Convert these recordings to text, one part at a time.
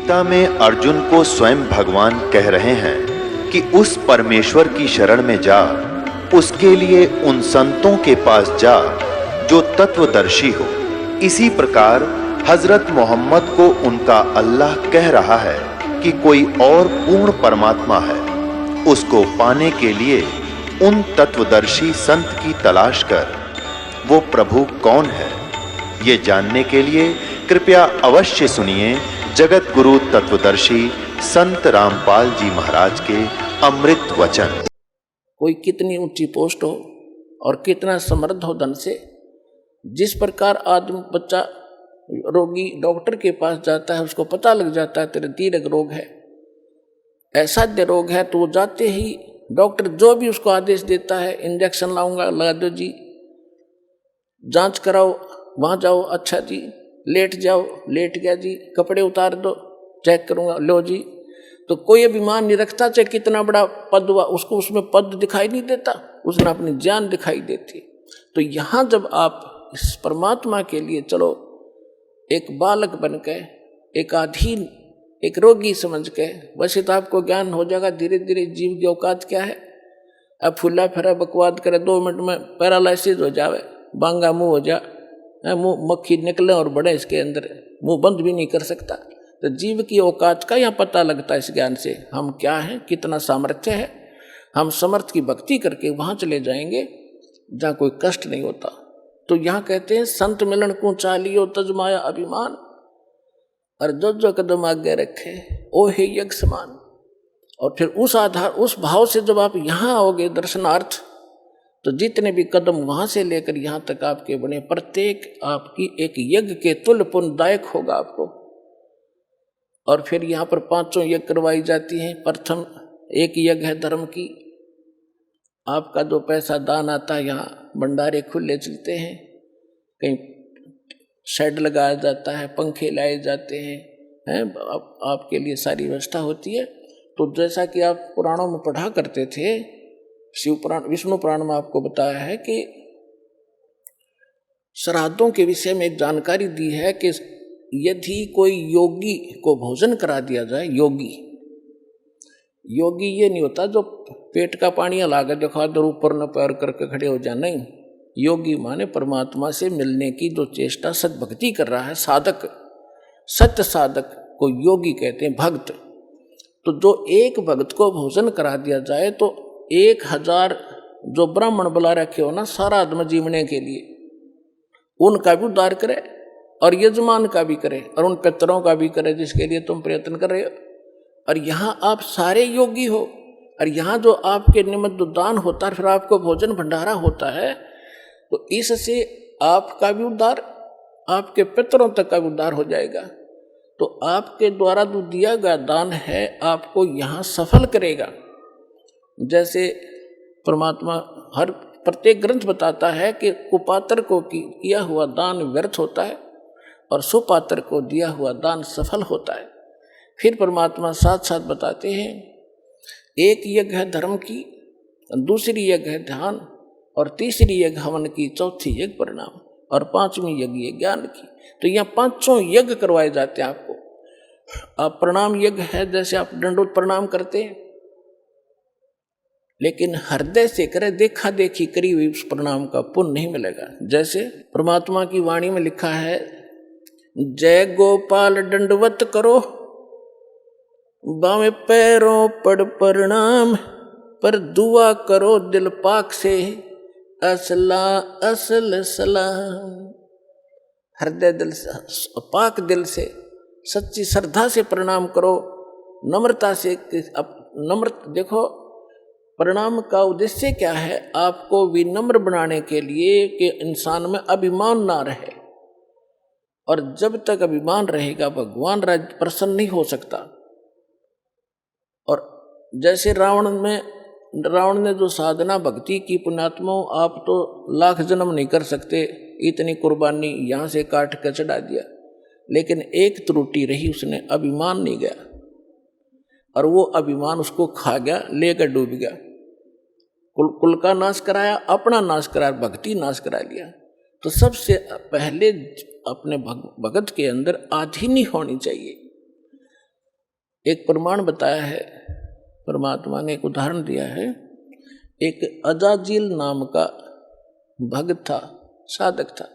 गीता में अर्जुन को स्वयं भगवान कह रहे हैं कि उस परमेश्वर की शरण में जा, उसके लिए उन संतों के पास जा जो तत्वदर्शी हो। इसी प्रकार हजरत मोहम्मद को उनका अल्लाह कह रहा है कि कोई और पूर्ण परमात्मा है, उसको पाने के लिए उन तत्वदर्शी संत की तलाश कर। वो प्रभु कौन है, ये जानने के लिए कृपया अवश्य सुनिए जगत गुरु तत्वदर्शी संत रामपाल जी महाराज के अमृत वचन। कोई कितनी ऊंची पोस्ट हो और कितना समृद्ध हो धन से, जिस प्रकार आदमी बच्चा रोगी डॉक्टर के पास जाता है, उसको पता लग जाता है तेरे दीर्घ रोग है, असाध्य रोग है, तो वो जाते ही डॉक्टर जो भी उसको आदेश देता है, इंजेक्शन लाऊंगा लगा दो जी, जांच कराओ वहाँ जाओ, अच्छा जी, लेट जाओ, लेट गया जी, कपड़े उतार दो, चेक करूंगा, लो जी। तो कोई अभिमान नहीं रखता, चाहे कितना बड़ा पद हुआ, उसको उसमें पद दिखाई नहीं देता, उसने अपनी जान दिखाई देती। तो यहाँ जब आप इस परमात्मा के लिए चलो, एक बालक बन के, एक अधीन, एक रोगी समझ के, वैसे तो आपको ज्ञान हो जाएगा धीरे धीरे जीव की औकात क्या है। अब फुल्ला फिरा बकवाद करे 2 मिनट में पैरालाइसिस हो जावे, बांगा मुंह हो जा, मुंह मक्खी निकले और बड़े इसके अंदर, मुंह बंद भी नहीं कर सकता। तो जीव की औकात का यहाँ पता लगता है इस ज्ञान से, हम क्या हैं, कितना सामर्थ्य है। हम समर्थ की भक्ति करके वहाँ चले जाएंगे जहाँ कोई कष्ट नहीं होता। तो यहाँ कहते हैं संत मिलन को चालियो तजमाया अभिमान, और जो कदम आगे रखे ओ हे यज्ञ समान। और फिर उस आधार, उस भाव से जब आप यहाँ आओगे दर्शनार्थ, तो जितने भी कदम वहां से लेकर यहाँ तक आपके बने, प्रत्येक आपकी एक यज्ञ के तुल्य पुण्यदायक होगा आपको। और फिर यहाँ पर 5 यज्ञ करवाई जाती हैं। प्रथम एक यज्ञ है धर्म की, आपका जो पैसा दान आता है, यहाँ भंडारे खुले चलते हैं, कहीं शेड लगाया जाता है, पंखे लाए जाते हैं, आपके लिए सारी व्यवस्था होती है। तो जैसा कि आप पुराणों में पढ़ा करते थे, शिव पुराण, विष्णु पुराण में आपको बताया है कि श्राद्धों के विषय में एक जानकारी दी है कि यदि कोई योगी को भोजन करा दिया जाए, योगी ये नहीं होता जो पेट का पानी लाकर दिखा दो ऊपर न पैर करके खड़े हो जाए, नहीं। योगी माने परमात्मा से मिलने की जो चेष्टा सद्भक्ति कर रहा है, साधक, सत्य साधक को योगी कहते हैं, भक्त। तो जो एक भक्त को भोजन करा दिया जाए तो 1000 जो ब्राह्मण बुला रखे हो ना सारा आत्मा जीवने के लिए, उनका भी उद्धार करे और यजमान का भी करे और उन पितरों का भी करे जिसके लिए तुम प्रयत्न कर रहे हो। और यहाँ आप सारे योगी हो, और यहाँ जो आपके निमित्त दान होता है, फिर आपको भोजन भंडारा होता है, तो इससे आपका भी उद्धार, आपके पितरों तक का भी उद्धार हो जाएगा। तो आपके द्वारा जो दिया गया दान है आपको यहाँ सफल करेगा। जैसे परमात्मा हर प्रत्येक ग्रंथ बताता है कि कुपात्र को किया हुआ दान व्यर्थ होता है और सुपात्र को दिया हुआ दान सफल होता है। फिर परमात्मा साथ साथ बताते हैं, एक यज्ञ है धर्म की, दूसरी यज्ञ है ध्यान, और तीसरी यज्ञ हवन की, चौथी यज्ञ परिणाम, और 5वीं यज्ञ है ज्ञान की। तो यहाँ 5 यज्ञ करवाए जाते हैं आपको। आप प्रणाम यज्ञ है, जैसे आप दंडोत प्रणाम करते हैं, लेकिन हृदय से करे, देखा देखी करी हुई उस प्रणाम का पुण्य नहीं मिलेगा। जैसे परमात्मा की वाणी में लिखा है, जय गोपाल दंडवत करो, बामे पैरों पड़ प्रणाम, पर दुआ करो दिल पाक से, असला असल सलाम। हृदय दिल से, पाक दिल से, सच्ची श्रद्धा से प्रणाम करो, नम्रता से। नम्र देखो, प्रणाम का उद्देश्य क्या है, आपको विनम्र बनाने के लिए कि इंसान में अभिमान ना रहे। और जब तक अभिमान रहेगा भगवान प्रसन्न नहीं हो सकता। और जैसे रावण ने जो साधना भक्ति की, पुण्यात्मा, आप तो लाख जन्म नहीं कर सकते, इतनी कुर्बानी यहाँ से काट कर चढ़ा दिया, लेकिन एक त्रुटि रही, उसने अभिमान नहीं गया, और वो अभिमान उसको खा गया, लेकर डूब गया। कुल का नाश कराया, अपना नाश कराया, भक्ति नाश करा लिया। तो सबसे पहले अपने भगत के अंदर आधीनी होनी चाहिए। एक प्रमाण बताया है, परमात्मा ने एक उदाहरण दिया है। एक अजाजिल नाम का भक्त था, साधक था।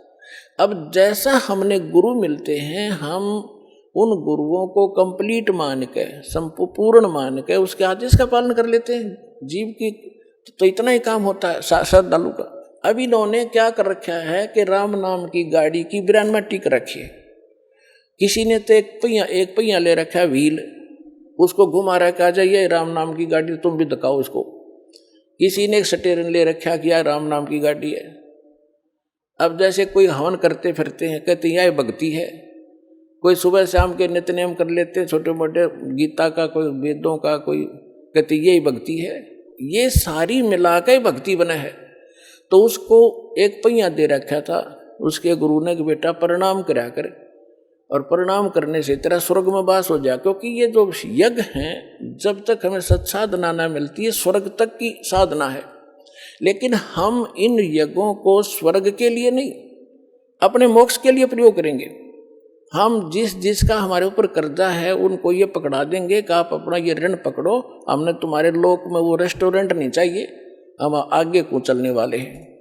अब जैसा हमने गुरु मिलते हैं, हम उन गुरुओं को कंप्लीट मान के, संपूर्ण मान के उसके आदेश का पालन कर लेते हैं। जीव की तो इतना ही काम होता है श्रद्धालु का। अब इन्होंने क्या कर रखा है कि राम नाम की गाड़ी की ब्रेन में टिक रखी है। किसी ने तो एक पहिया ले रखा है व्हील, उसको घुमा रखा, जाइए राम नाम की गाड़ी, तुम भी दिखाओ इसको। किसी ने एक स्टीयरिंग ले रखा, किया राम नाम की गाड़ी है। अब जैसे कोई हवन करते फिरते हैं, कहते हैं यह भक्ति है। कोई सुबह शाम के नित्यनेम कर लेते हैं, छोटे मोटे गीता का, कोई वेदों का, कोई कहते यही भक्ति है। ये सारी मिला के भक्ति बना है। तो उसको एक पहिया दे रखा था, उसके गुरु ने कि बेटा प्रणाम करा कर, और प्रणाम करने से तेरा स्वर्ग में वास हो जाए। क्योंकि ये जो यज्ञ हैं, जब तक हमें सत्साधना न मिलती है, स्वर्ग तक की साधना है। लेकिन हम इन यज्ञों को स्वर्ग के लिए नहीं, अपने मोक्ष के लिए प्रयोग करेंगे। हम जिसका हमारे ऊपर कर्जा है, उनको ये पकड़ा देंगे कि आप अपना ये ऋण पकड़ो, हमने तुम्हारे लोक में वो रेस्टोरेंट नहीं चाहिए, हम आगे को चलने वाले हैं।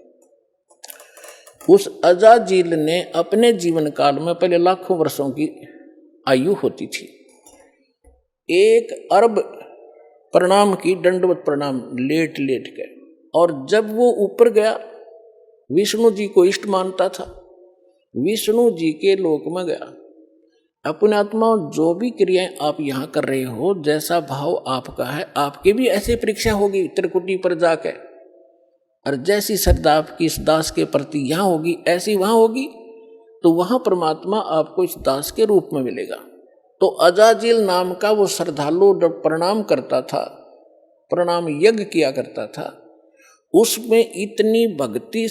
उस अजाजिल ने अपने जीवन काल में, पहले लाखों वर्षों की आयु होती थी, 1 अरब प्रणाम की, दंडवत प्रणाम लेट लेट के। और जब वो ऊपर गया, विष्णु जी को इष्ट मानता था, विष्णु जी के लोक में गया। अपने आत्मा जो भी क्रियाएं आप यहाँ कर रहे हो, जैसा भाव आपका है, आपकी भी ऐसी परीक्षा होगी त्रिकुटी पर जाके। और जैसी श्रद्धा आपकी इस दास के प्रति यहाँ होगी, ऐसी वहाँ होगी, तो वहाँ परमात्मा आपको इस दास के रूप में मिलेगा। तो अजाजिल नाम का वो श्रद्धालु प्रणाम करता था, प्रणाम यज्ञ किया करता था, उसमें इतनी भक्ति,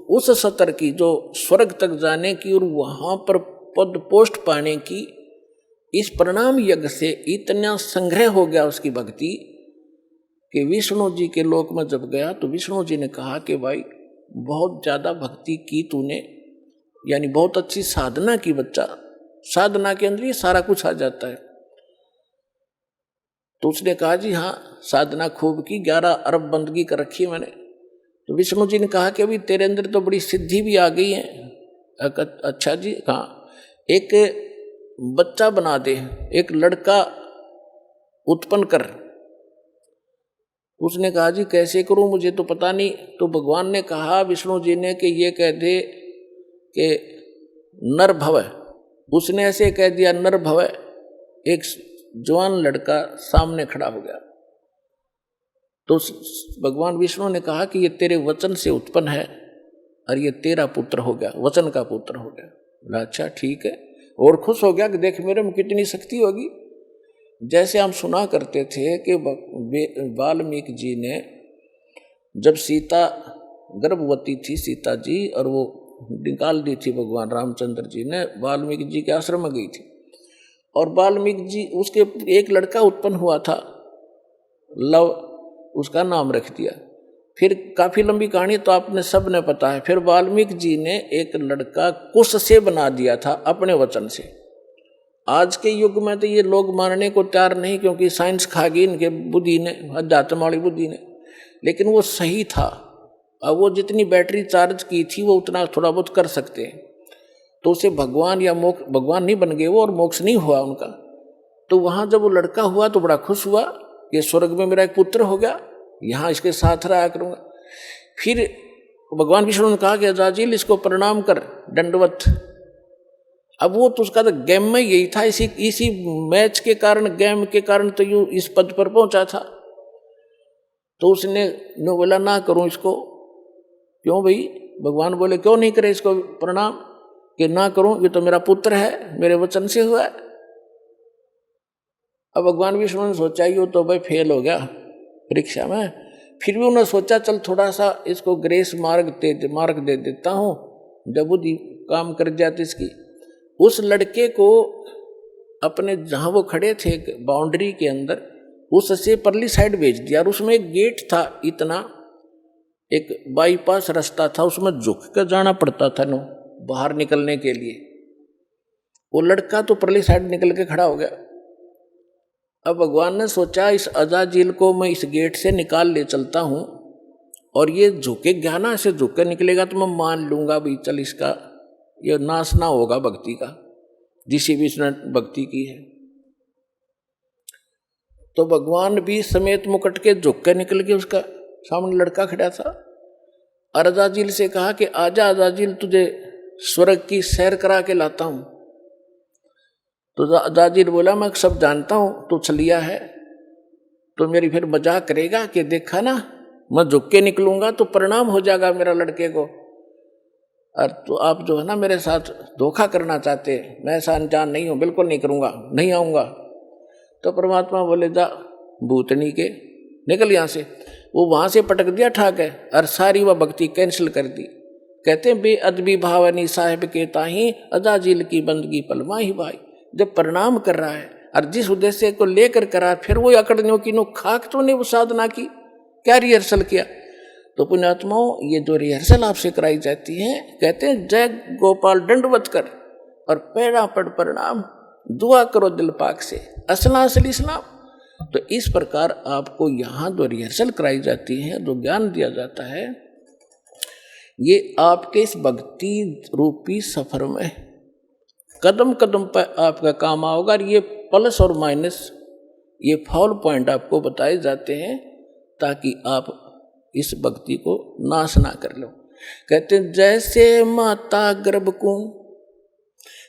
उस सतर की जो स्वर्ग तक जाने की और वहाँ पर पद पोस्ट पाने की, इस प्रणाम यज्ञ से इतना संग्रह हो गया उसकी भक्ति कि विष्णु जी के लोक में जब गया तो विष्णु जी ने कहा कि भाई बहुत ज़्यादा भक्ति की तूने, यानी बहुत अच्छी साधना की बच्चा, साधना के अंदर ये सारा कुछ आ जाता है। तो उसने कहा जी हाँ, साधना खूब की, 11 अरब बंदगी कर रखी है मैंने। तो विष्णु जी ने कहा कि अभी तेरे अंदर तो बड़ी सिद्धि भी आ गई है। अच्छा जी, कहाँ? एक बच्चा बना दे, एक लड़का उत्पन्न कर। उसने कहा जी कैसे करूं, मुझे तो पता नहीं। तो भगवान ने कहा विष्णु जी ने कि ये कह दे कि नर भव। उसने ऐसे कह दिया नर भव। एक जवान लड़का सामने खड़ा हो गया। तो भगवान विष्णु ने कहा कि ये तेरे वचन से उत्पन्न है और ये तेरा पुत्र हो गया, वचन का पुत्र हो गया। अच्छा ठीक है, और खुश हो गया कि देख मेरे में कितनी शक्ति होगी। जैसे हम सुना करते थे कि वाल्मीकि जी ने जब सीता गर्भवती थी, सीता जी, और वो निकाल दी थी भगवान रामचंद्र जी ने, वाल्मीकि जी के आश्रम में गई थी। और वाल्मीकि जी, उसके एक लड़का उत्पन्न हुआ था, लव, उसका नाम रख दिया। फिर काफ़ी लंबी कहानी तो आपने सब ने पता है। फिर वाल्मीकि जी ने एक लड़का कुश से बना दिया था अपने वचन से। आज के युग में तो ये लोग मानने को तैयार नहीं, क्योंकि साइंस खा गई इनके बुद्धि ने, अध्यात्म वाली बुद्धि ने। लेकिन वो सही था। अब वो जितनी बैटरी चार्ज की थी वो उतना थोड़ा बहुत कर सकते हैं। तो उसे भगवान या मोक्ष, भगवान नहीं बन गए वो, और मोक्ष नहीं हुआ उनका। तो वहाँ जब वो लड़का हुआ तो बड़ा खुश हुआ कि स्वर्ग में मेरा एक पुत्र हो गया, यहाँ इसके साथ रहा करूँगा। फिर भगवान विष्णु ने कहा कि अजाजिल इसको प्रणाम कर, दंडवत। अब वो तो उसका तो गेम में यही था, इसी मैच के कारण, गेम के कारण तो यूँ इस पद पर पहुंचा था। तो उसने बोला ना करूं इसको। क्यों भाई? भगवान बोले क्यों नहीं करे इसको प्रणाम? कि ना करूं, ये तो मेरा पुत्र है, मेरे वचन से हुआ है। अब भगवान विष्णु ने सोचा ये तो भाई फेल हो गया परीक्षा में। फिर भी उन्होंने सोचा चल थोड़ा सा इसको ग्रेस मार्ग दे देता हूँ, जब बुद्धि काम कर जाती इसकी। उस लड़के को अपने जहाँ वो खड़े थे बाउंड्री के अंदर, उससे परली साइड भेज दिया। और उसमें एक गेट था, इतना एक बाईपास रास्ता था, उसमें झुक कर जाना पड़ता था नो बाहर निकलने के लिए। वो लड़का तो परली साइड निकल के खड़ा हो गया। अब भगवान ने सोचा इस अजाजिल को मैं इस गेट से निकाल ले चलता हूं, और ये झुके ज्ञाना से झुके निकलेगा तो मैं मान लूंगा भी चल इसका ये नाश ना होगा भक्ति का, जिसी भी इसने भक्ति की है। तो भगवान भी समेत मुकुट के झुक के निकल गए, उसका सामने लड़का खड़ा था। अजाजिल से कहा कि आजा अजाजिल, तुझे स्वर्ग की सैर करा के लाता हूं। तो अजाजिल बोला मैं सब जानता हूं, तू छलिया है, तो मेरी फिर मजाक करेगा कि देखा ना मैं झुक के निकलूंगा तो परिणाम हो जाएगा मेरा लड़के को, और तो आप जो है ना मेरे साथ धोखा करना चाहते, मैं ऐसा अनजान नहीं हूं, बिल्कुल नहीं करूंगा, नहीं आऊंगा। तो परमात्मा बोले जा भूतनी के निकल यहां से। वो वहां से पटक दिया ठाक है, और सारी वह भक्ति कैंसिल कर दी। कहते हैं बेअदबी भावनी साहिब के ताही अजाजिल की बंदगी पलमा ही भाई। जब परिणाम कर रहा है और जिस उद्देश्य को लेकर करा, फिर वो अकड़नियों की नो खाक तो नहीं वो साधना की, क्या रिहर्सल किया। तो पुण्यात्माओं ये जो रिहर्सल आपसे कराई जाती है, कहते हैं जय गोपाल दंडवत कर और पैरा पड़ परिणाम, दुआ करो दिल पाक से असला असली इस्लाम। तो इस प्रकार आपको यहाँ जो रिहर्सल कराई जाती है, जो ज्ञान दिया जाता है, ये आपके इस भक्ति रूपी सफर में कदम कदम पर आपका काम आओगा। और ये प्लस और माइनस, ये फॉल पॉइंट आपको बताए जाते हैं ताकि आप इस भक्ति को नाश ना कर लो। कहते हैं जैसे माता गर्भ को,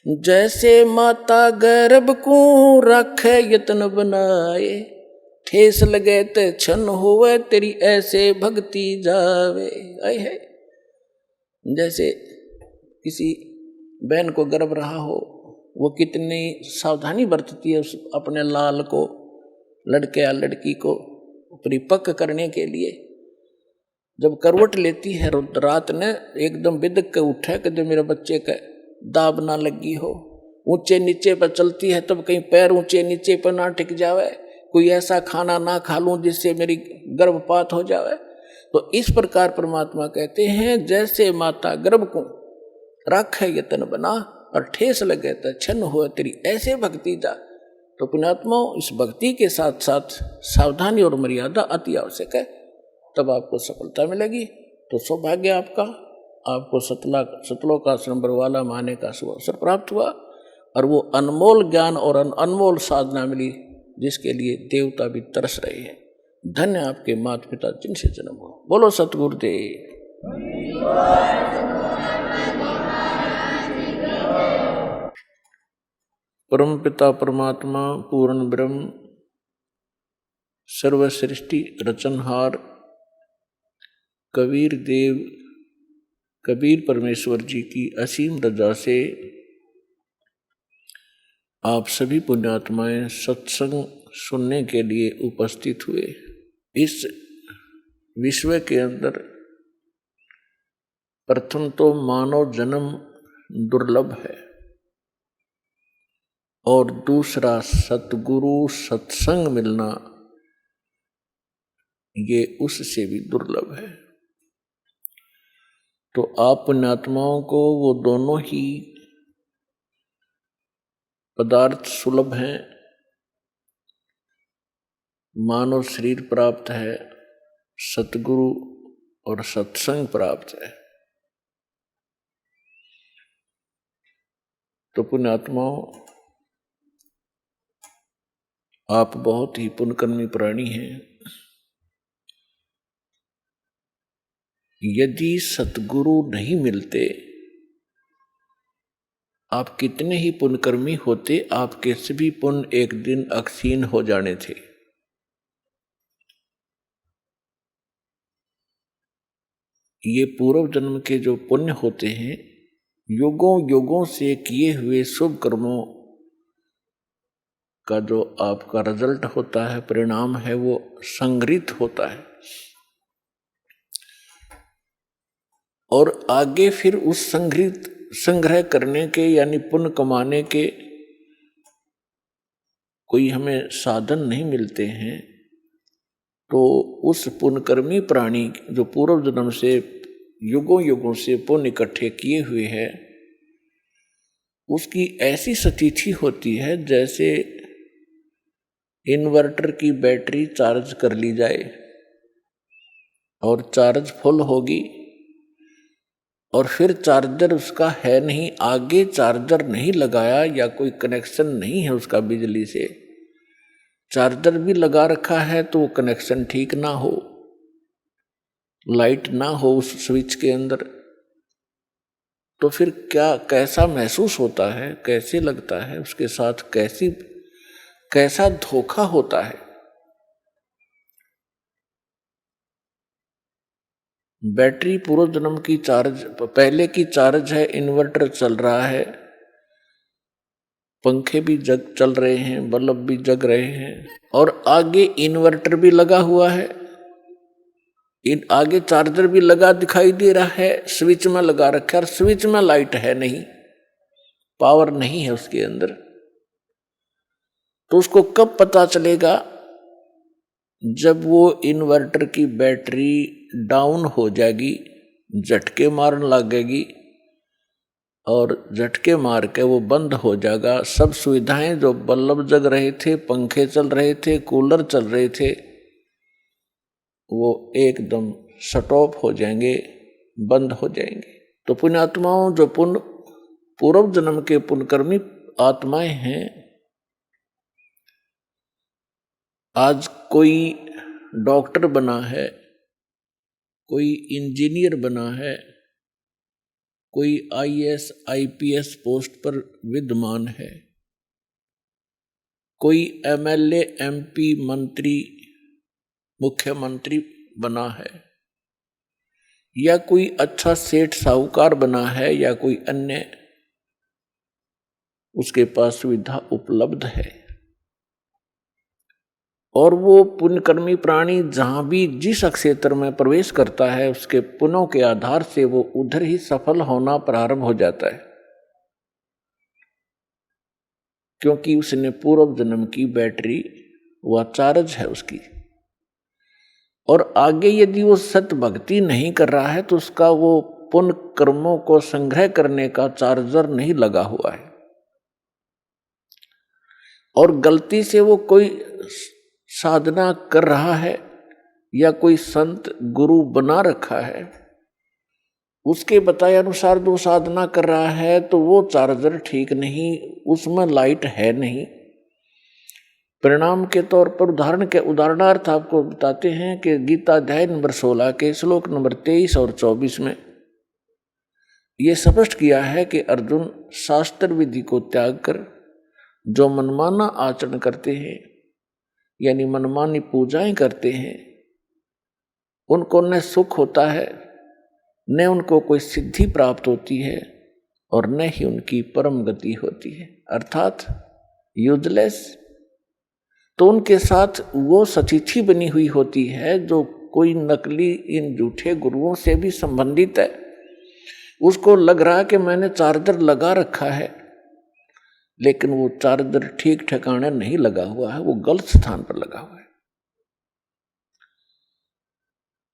जैसे माता गर्भ को रखे यत्न बनाए, ठेस लगे ते क्षण होवे तेरी ऐसे भक्ति जावे। आए है जैसे किसी बहन को गर्भ रहा हो, वो कितनी सावधानी बरतती है उस अपने लाल को, लड़के या लड़की को परिपक्व करने के लिए। जब करवट लेती है रात ने, एकदम बिदक के उठे कि जो मेरे बच्चे का दाब ना लगी हो। ऊंचे नीचे पर चलती है तब कहीं पैर ऊंचे नीचे पर ना टिक जावे, कोई ऐसा खाना ना खा लूं जिससे मेरी गर्भपात हो जावे। तो इस प्रकार परमात्मा कहते हैं जैसे माता गर्भ को राखे यतन बना और ठेस लगे तो छन्न हो तेरी ऐसे भक्ति जा। तो पुण्यात्माओं इस भक्ति के साथ साथ सावधानी और मर्यादा अति आवश्यक है, तब आपको सफलता मिलेगी। तो सौभाग्य आपका, आपको सतलोकाश्रम बरवाला माने का शुभ अवसर प्राप्त हुआ और वो अनमोल ज्ञान और अनमोल साधना मिली जिसके लिए देवता भी तरस रहे हैं। धन्य आपके माता पिता जिनसे जन्म हुआ। बोलो सतगुरुदेव। परम पिता परमात्मा पूर्ण ब्रह्म सर्वसृष्टि रचनहार कबीर देव कबीर परमेश्वर जी की असीम रजा से आप सभी पुण्यात्माएं सत्संग सुनने के लिए उपस्थित हुए। इस विश्व के अंदर प्रथम तो मानव जन्म दुर्लभ है और दूसरा सतगुरु सत्संग मिलना ये उससे भी दुर्लभ है। तो आप पुण्यात्माओं को वो दोनों ही पदार्थ सुलभ हैं। मानव शरीर प्राप्त है, सतगुरु और सत्संग प्राप्त है। तो पुण्यात्माओं आप बहुत ही पुण्यकर्मी प्राणी हैं। यदि सतगुरु नहीं मिलते, आप कितने ही पुण्यकर्मी होते, आपके सभी पुण्य एक दिन अक्षीण हो जाने थे। ये पूर्व जन्म के जो पुण्य होते हैं, युगों युगों से किए हुए शुभ कर्मों का जो आपका रिजल्ट होता है, परिणाम है, वो संग्रहित होता है और आगे फिर उस संग्रह करने के यानी पुण्य कमाने के कोई हमें साधन नहीं मिलते हैं। तो उस पुण्यकर्मी प्राणी जो पूर्व जन्म से युगों युगों से पुण्य इकट्ठे किए हुए हैं, उसकी ऐसी स्थिति होती है जैसे इन्वर्टर की बैटरी चार्ज कर ली जाए और चार्ज फुल होगी और फिर चार्जर उसका है नहीं, आगे चार्जर नहीं लगाया या कोई कनेक्शन नहीं है उसका बिजली से, चार्जर भी लगा रखा है तो वो कनेक्शन ठीक ना हो, लाइट ना हो उस स्विच के अंदर, तो फिर क्या कैसा महसूस होता है, कैसे लगता है, उसके साथ कैसा धोखा होता है। बैटरी पूर्व जन्म की चार्ज, पहले की चार्ज है, इन्वर्टर चल रहा है, पंखे भी चल रहे हैं, बल्ब भी जग रहे हैं और आगे इन्वर्टर भी लगा हुआ है, आगे चार्जर भी लगा दिखाई दे रहा है, स्विच में लगा रखा है और स्विच में लाइट है नहीं, पावर नहीं है उसके अंदर। तो उसको कब पता चलेगा? जब वो इन्वर्टर की बैटरी डाउन हो जाएगी, झटके मारने लगेगी और झटके मार के वो बंद हो जाएगा। सब सुविधाएं, जो बल्ब जग रहे थे, पंखे चल रहे थे, कूलर चल रहे थे, वो एकदम शट ऑफ हो जाएंगे, बंद हो जाएंगे। तो पुण्यात्माओं, जो पूर्व जन्म के पुण्यकर्मी आत्माएं हैं, आज कोई डॉक्टर बना है, कोई इंजीनियर बना है, कोई आईएएस आईपीएस पोस्ट पर विद्यमान है, कोई एमएलए एमपी मंत्री मुख्यमंत्री बना है, या कोई अच्छा सेठ साहूकार बना है, या कोई अन्य उसके पास सुविधा उपलब्ध है, और वो पुण्यकर्मी प्राणी जहां भी जिस क्षेत्र में प्रवेश करता है, उसके पुण्यों के आधार से वो उधर ही सफल होना प्रारंभ हो जाता है, क्योंकि उसने पूर्व जन्म की बैटरी वह चार्ज है उसकी। और आगे यदि वो सत भक्ति नहीं कर रहा है तो उसका वो पुण्य कर्मों को संग्रह करने का चार्जर नहीं लगा हुआ है, और गलती से वो कोई साधना कर रहा है या कोई संत गुरु बना रखा है, उसके बताए अनुसार जो साधना कर रहा है, तो वो चार्जर ठीक नहीं, उसमें लाइट है नहीं। परिणाम के तौर पर उदाहरणार्थ आपको बताते हैं कि गीता अध्याय नंबर 16 के श्लोक नंबर 23 और 24 में ये स्पष्ट किया है कि अर्जुन, शास्त्र विधि को त्याग कर जो मनमाना आचरण करते हैं, यानी मनमानी पूजाएं करते हैं, उनको न सुख होता है, न उनको कोई सिद्धि प्राप्त होती है, और न ही उनकी परम गति होती है, अर्थात यूजलेस। तो उनके साथ वो सचिथी बनी हुई होती है जो कोई नकली इन झूठे गुरुओं से भी संबंधित है। उसको लग रहा है कि मैंने चार्जर लगा रखा है, लेकिन वो चार्जर ठीक ठिकाने नहीं लगा हुआ है, वो गलत स्थान पर लगा हुआ है।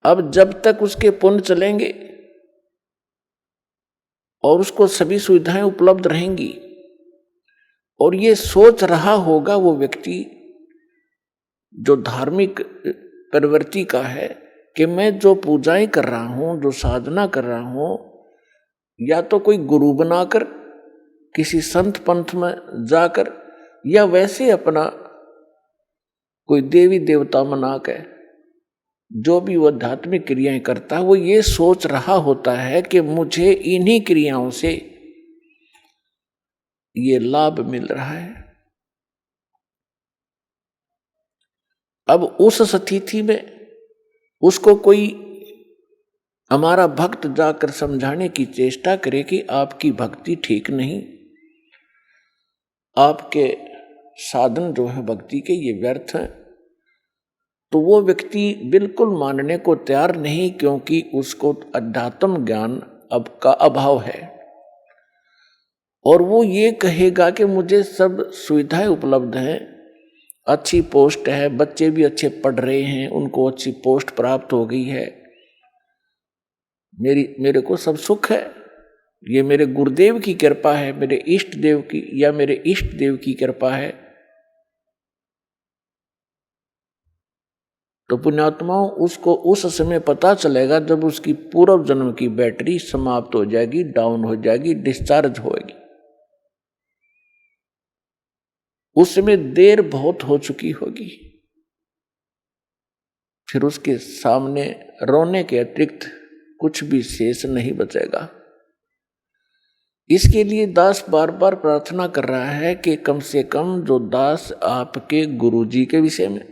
अब जब तक उसके पुण्य चलेंगे और उसको सभी सुविधाएं उपलब्ध रहेंगी, और ये सोच रहा होगा वो व्यक्ति जो धार्मिक प्रवृत्ति का है कि मैं जो पूजाएं कर रहा हूं, जो साधना कर रहा हूं, या तो कोई गुरु बनाकर, किसी संत पंथ में जाकर, या वैसे अपना कोई देवी देवता मना के जो भी वो आध्यात्मिक क्रियाएं करता है, वो ये सोच रहा होता है कि मुझे इन्हीं क्रियाओं से ये लाभ मिल रहा है। अब उस स्थिति में उसको कोई हमारा भक्त जाकर समझाने की चेष्टा करे कि आपकी भक्ति ठीक नहीं, आपके साधन जो है भक्ति के ये व्यर्थ हैं, तो वो व्यक्ति बिल्कुल मानने को तैयार नहीं, क्योंकि उसको अध्यात्म ज्ञान अब का अभाव है, और वो ये कहेगा कि मुझे सब सुविधाएं उपलब्ध हैं, अच्छी पोस्ट है, बच्चे भी अच्छे पढ़ रहे हैं, उनको अच्छी पोस्ट प्राप्त हो गई है, मेरे को सब सुख है, ये मेरे गुरुदेव की कृपा है, मेरे इष्ट देव की या मेरे इष्ट देव की कृपा है। तो पुण्यात्माओं उसको उस समय पता चलेगा जब उसकी पूर्व जन्म की बैटरी समाप्त हो जाएगी, डाउन हो जाएगी, डिस्चार्ज होगी। उस समय देर बहुत हो चुकी होगी। फिर उसके सामने रोने के अतिरिक्त कुछ भी शेष नहीं बचेगा। इसके लिए दास बार बार प्रार्थना कर रहा है कि कम से कम जो दास आपके गुरु जी के विषय में,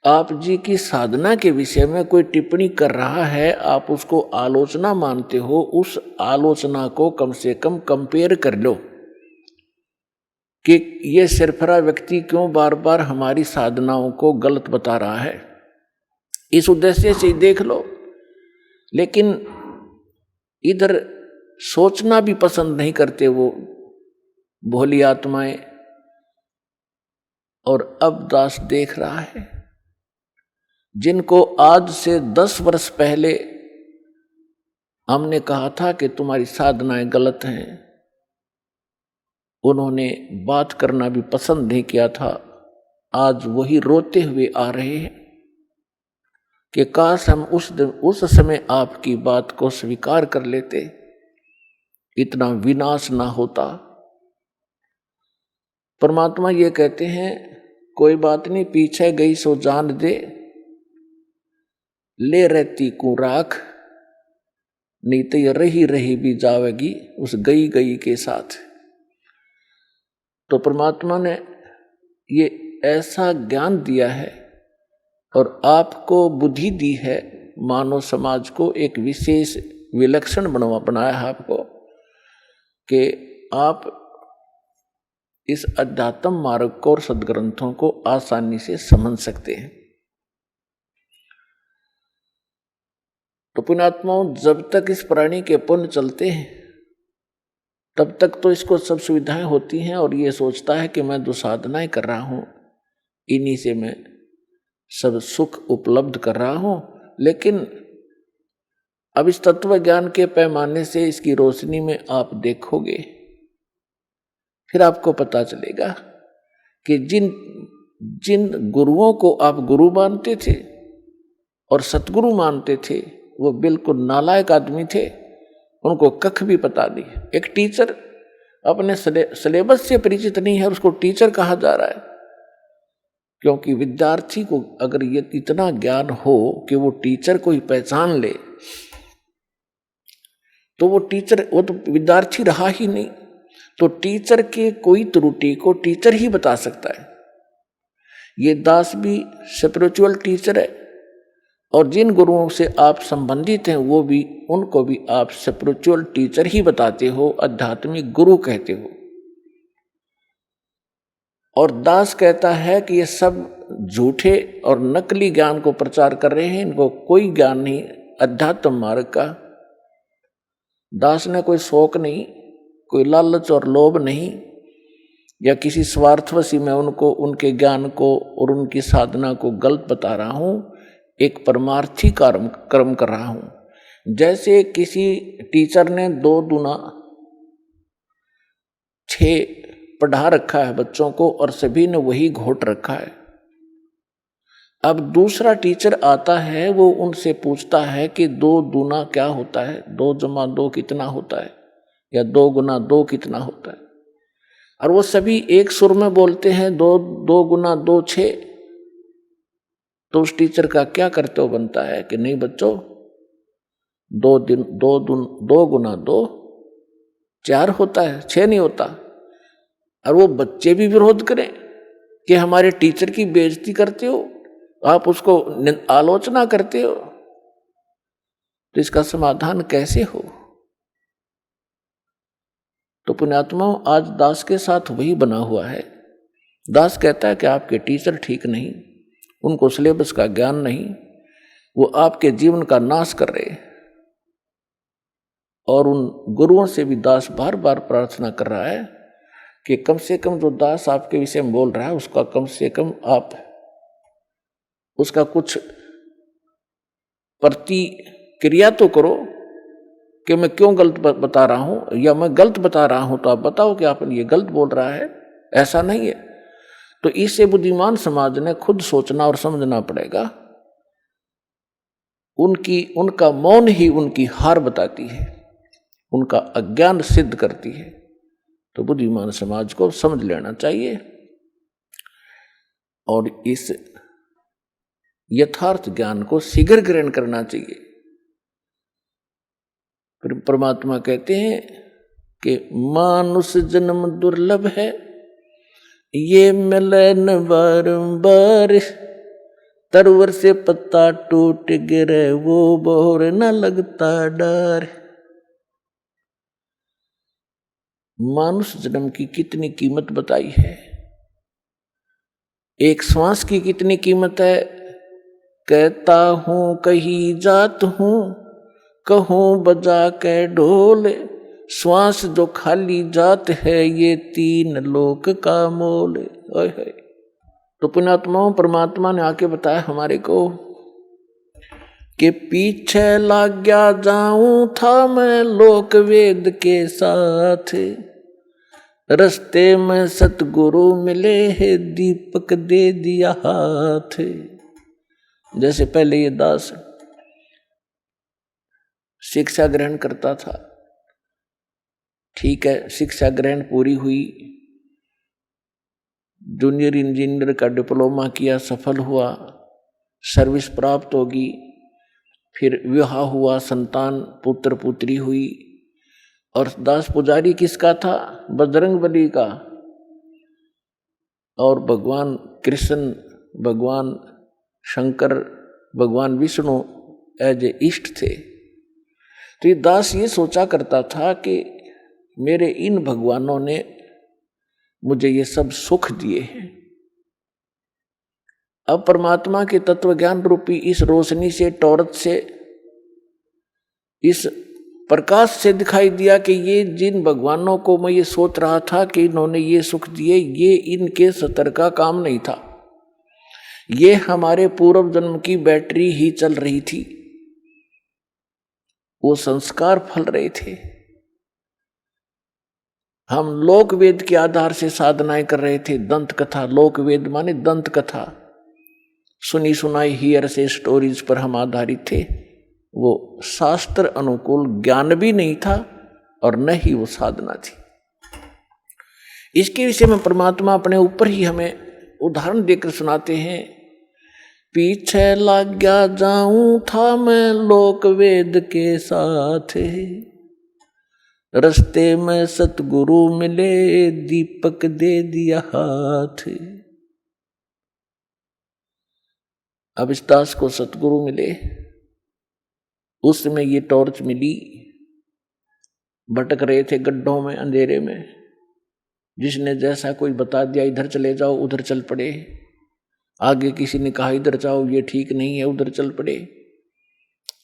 आप जी की साधना के विषय में कोई टिप्पणी कर रहा है, आप उसको आलोचना मानते हो, उस आलोचना को कम से कम कंपेयर कर लो कि ये सिरफरा व्यक्ति क्यों बार बार हमारी साधनाओं को गलत बता रहा है। इस उद्देश्य से देख लो। लेकिन इधर सोचना भी पसंद नहीं करते वो भोली आत्माएं। और अब दास देख रहा है, जिनको आज से 10 वर्ष पहले हमने कहा था कि तुम्हारी साधनाएं गलत हैं, उन्होंने बात करना भी पसंद नहीं किया था, आज वही रोते हुए आ रहे हैं कि काश हम उस समय आपकी बात को स्वीकार कर लेते, इतना विनाश ना होता। परमात्मा ये कहते हैं, कोई बात नहीं, पीछे गई सो जान दे, ले रहती को राख, नहीं तो ये रही रही भी जावेगी उस गई गई के साथ। तो परमात्मा ने ये ऐसा ज्ञान दिया है और आपको बुद्धि दी है, मानव समाज को एक विशेष विलक्षण बनाया है आपको कि आप इस अध्यात्म मार्ग को और सद्ग्रंथों को आसानी से समझ सकते हैं। तो पुण्यात्माओं, जब तक इस प्राणी के पुण्य चलते हैं तब तक तो इसको सब सुविधाएं होती हैं और ये सोचता है कि मैं जो साधनाएं कर रहा हूं इन्हीं से मैं सब सुख उपलब्ध कर रहा हूं। लेकिन अब इस तत्व ज्ञान के पैमाने से इसकी रोशनी में आप देखोगे, फिर आपको पता चलेगा कि जिन गुरुओं को आप गुरु मानते थे और सतगुरु मानते थे, वो बिल्कुल नालायक आदमी थे, उनको कख भी पता नहीं। एक टीचर अपने सिलेबस से परिचित नहीं है, उसको टीचर कहा जा रहा है, क्योंकि विद्यार्थी को अगर ये इतना ज्ञान हो कि वो टीचर को ही पहचान ले, तो वो तो विद्यार्थी रहा ही नहीं। तो टीचर के कोई त्रुटि को टीचर ही बता सकता है। ये दास भी स्पिरिचुअल टीचर है और जिन गुरुओं से आप संबंधित हैं वो भी, उनको भी आप स्पिरिचुअल टीचर ही बताते हो, आध्यात्मिक गुरु कहते हो। और दास कहता है कि ये सब झूठे और नकली ज्ञान को प्रचार कर रहे हैं, इनको कोई ज्ञान नहीं अध्यात्म मार्ग का। दास ने कोई शौक नहीं, कोई लालच और लोभ नहीं, या किसी स्वार्थवशी में उनको उनके ज्ञान को और उनकी साधना को गलत बता रहा हूं। एक परमार्थी कर्म कर रहा हूं। जैसे किसी टीचर ने 2 दूना 6 पढ़ा रखा है बच्चों को और सभी ने वही घोट रखा है। अब दूसरा टीचर आता है, वो उनसे पूछता है कि 2 दूना क्या होता है, 2 जमा 2 कितना होता है, या 2 गुना 2 कितना होता है। और वो सभी एक सुर में बोलते हैं 2 गुना 2 6। तो उस टीचर का क्या कर्तव्य बनता है कि नहीं बच्चों, 2 गुना 2 4 होता है, 6 नहीं होता। और वो बच्चे भी विरोध करें कि हमारे टीचर की बेइज्जती करते हो, आप उसको आलोचना करते हो, तो इसका समाधान कैसे हो। तो पुण्यात्माओं, आज दास के साथ वही बना हुआ है। दास कहता है कि आपके टीचर ठीक नहीं, उनको सिलेबस का ज्ञान नहीं, वो आपके जीवन का नाश कर रहे। और उन गुरुओं से भी दास बार बार प्रार्थना कर रहा है कि कम से कम जो दास आपके विषय में बोल रहा है उसका कम से कम आप उसका कुछ प्रतिक्रिया तो करो कि मैं क्यों गलत बता रहा हूं, या मैं गलत बता रहा हूं तो आप बताओ कि आपने ये गलत बोल रहा है। ऐसा नहीं है, तो इससे बुद्धिमान समाज ने खुद सोचना और समझना पड़ेगा। उनका मौन ही उनकी हार बताती है, उनका अज्ञान सिद्ध करती है। तो बुद्धिमान समाज को समझ लेना चाहिए और इस यथार्थ ज्ञान को शीघ्र ग्रहण करना चाहिए। फिर परमात्मा कहते हैं कि मानुष जन्म दुर्लभ है, ये मिले न बारंबार, तरवर से पत्ता टूट गिरे वो बोर न लगता डर। मानुष जन्म की कितनी कीमत बताई है, एक श्वास की कितनी कीमत है। कहता हूं कहीं जात हूं, कहूं बजा के ढोल, श्वास जो खाली जात है ये 3 लोक का मोल। तो पुण्यात्माओं, परमात्मा ने आके बताया हमारे को कि पीछे लग गया जाऊं था मैं लोक वेद के साथ, रस्ते में सतगुरु मिले है दीपक दे दिया हाथ। जैसे पहले ये दास शिक्षा ग्रहण करता था, ठीक है, शिक्षा ग्रहण पूरी हुई, जूनियर इंजीनियर का डिप्लोमा किया, सफल हुआ, सर्विस प्राप्त होगी, फिर विवाह हुआ, संतान पुत्र पुत्री हुई। और दास पुजारी किसका था? बजरंगबली का। और भगवान कृष्ण, भगवान शंकर, भगवान विष्णु एज ए इष्ट थे। तो ये दास ये सोचा करता था कि मेरे इन भगवानों ने मुझे ये सब सुख दिए हैं। अब परमात्मा के तत्व ज्ञान रूपी इस रोशनी से, टॉर्च से, इस प्रकाश से दिखाई दिया कि ये जिन भगवानों को मैं ये सोच रहा था कि इन्होंने ये सुख दिए, ये इनके सतर का काम नहीं था, ये हमारे पूर्व जन्म की बैटरी ही चल रही थी, वो संस्कार फल रहे थे। हम लोक वेद के आधार से साधनाएं कर रहे थे, दंत कथा, लोक वेद माने दंत कथा, सुनी सुनाई हियर से स्टोरीज पर हम आधारित थे। वो शास्त्र अनुकूल ज्ञान भी नहीं था और न ही वो साधना थी। इसके विषय में परमात्मा अपने ऊपर ही हमें उदाहरण देकर सुनाते हैं। पीछे लग गया जाऊं था मैं लोक वेद के साथ, रस्ते में सतगुरु मिले दीपक दे दिया हाथ। अब इस दास को सतगुरु मिले, उस समय ये टॉर्च मिली, भटक रहे थे गड्ढों में, अंधेरे में, जिसने जैसा कोई बता दिया इधर चले जाओ, उधर चल पड़े। आगे किसी ने कहा इधर जाओ, ये ठीक नहीं है, उधर चल पड़े।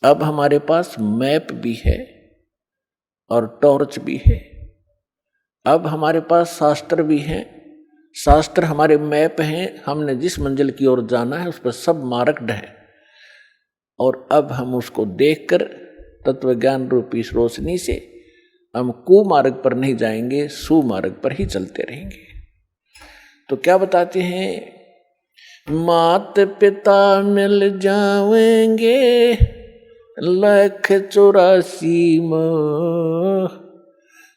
अब हमारे पास मैप भी है और टॉर्च भी है। अब हमारे पास शास्त्र भी हैं, शास्त्र हमारे मैप हैं, हमने जिस मंजिल की ओर जाना है उस पर सब मार्क्ड है। और अब हम उसको देखकर तत्व ज्ञान रूपी इस रोशनी से हम कुमार्ग पर नहीं जाएंगे, सुमार्ग पर ही चलते रहेंगे। तो क्या बताते हैं? मात पिता मिल जाएंगे 184 माह,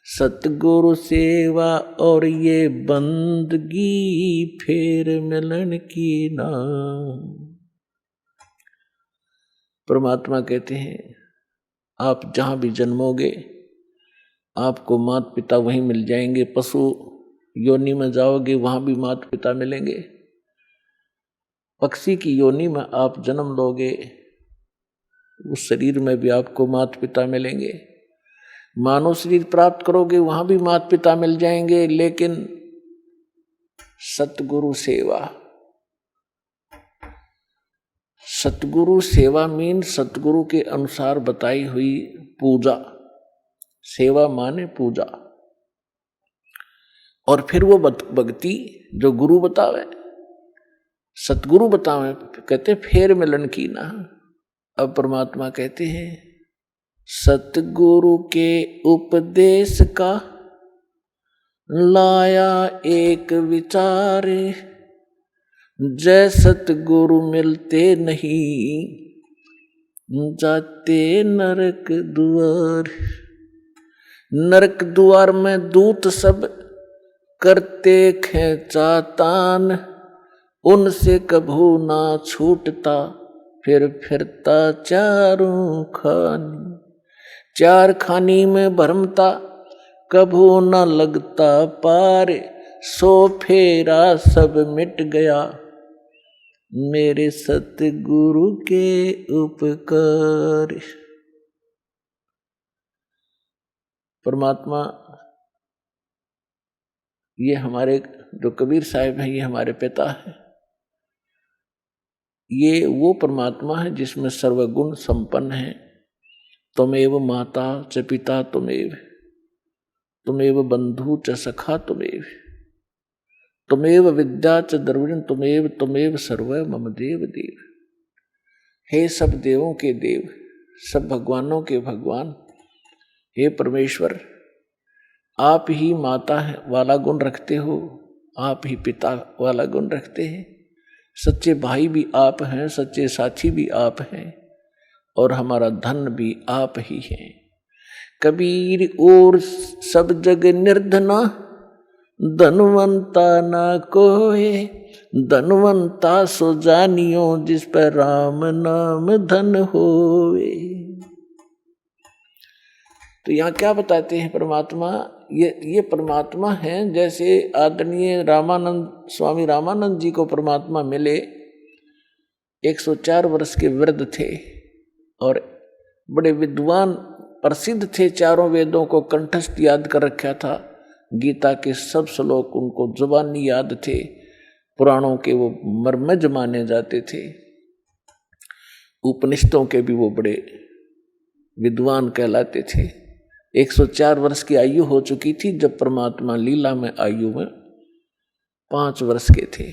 सतगुरु सेवा और ये बंदगी फिर मिलन की नाम। परमात्मा कहते हैं आप जहां भी जन्मोगे आपको माता पिता वहीं मिल जाएंगे। पशु योनि में जाओगे वहां भी माता पिता मिलेंगे। पक्षी की योनि में आप जन्म लोगे, उस शरीर में भी आपको माता पिता मिलेंगे। मानव शरीर प्राप्त करोगे वहां भी माता पिता मिल जाएंगे। लेकिन सतगुरु सेवा, सतगुरु सेवा मीन सतगुरु के अनुसार बताई हुई पूजा। सेवा माने पूजा। और फिर वो भक्ति जो गुरु बतावे, सतगुरु बतावे, कहते फेर मिलन की ना। अब परमात्मा कहते हैं सतगुरु के उपदेश का लाया एक विचार, जय सतगुरु मिलते नहीं, जाते नरक द्वार। नरक द्वार में दूत सब करते खेचातान, उनसे कभू ना छूटता, फिर फिरता चारों खानी। चार खानी में भरमता, कभू न लगता पार, सो फेरा सब मिट गया, मेरे सतगुरु के उपकार। परमात्मा ये हमारे जो कबीर साहिब हैं, ये हमारे पिता हैं। ये वो परमात्मा है जिसमें सर्वगुण संपन्न है। त्वमेव माता च पिता त्वमेव, त्वमेव बंधु च सखा त्वमेव, त्वमेव विद्या च द्रविण त्वमेव, त्वमेव सर्व मम देव देव। हे सब देवों के देव, सब भगवानों के भगवान, हे परमेश्वर, आप ही माता वाला गुण रखते हो, आप ही पिता वाला गुण रखते हैं। सच्चे भाई भी आप हैं, सच्चे साथी भी आप हैं, और हमारा धन भी आप ही हैं। कबीर और सब जग निर्धना, धनवंता ना कोई, धनवंता सो जानियो, जिस पर राम नाम धन होवे। तो यहाँ क्या बताते हैं परमात्मा, ये परमात्मा हैं। जैसे आदरणीय रामानंद स्वामी रामानंद जी को परमात्मा मिले, 104 वर्ष के वृद्ध थे और बड़े विद्वान प्रसिद्ध थे, चारों वेदों को कंठस्थ याद कर रखा था, गीता के सब श्लोक उनको जुबानी याद थे, पुराणों के वो मर्मज माने जाते थे, उपनिषदों के भी वो बड़े विद्वान कहलाते थे। 104 वर्ष की आयु हो चुकी थी जब परमात्मा लीला में आयु में 5 वर्ष के थे।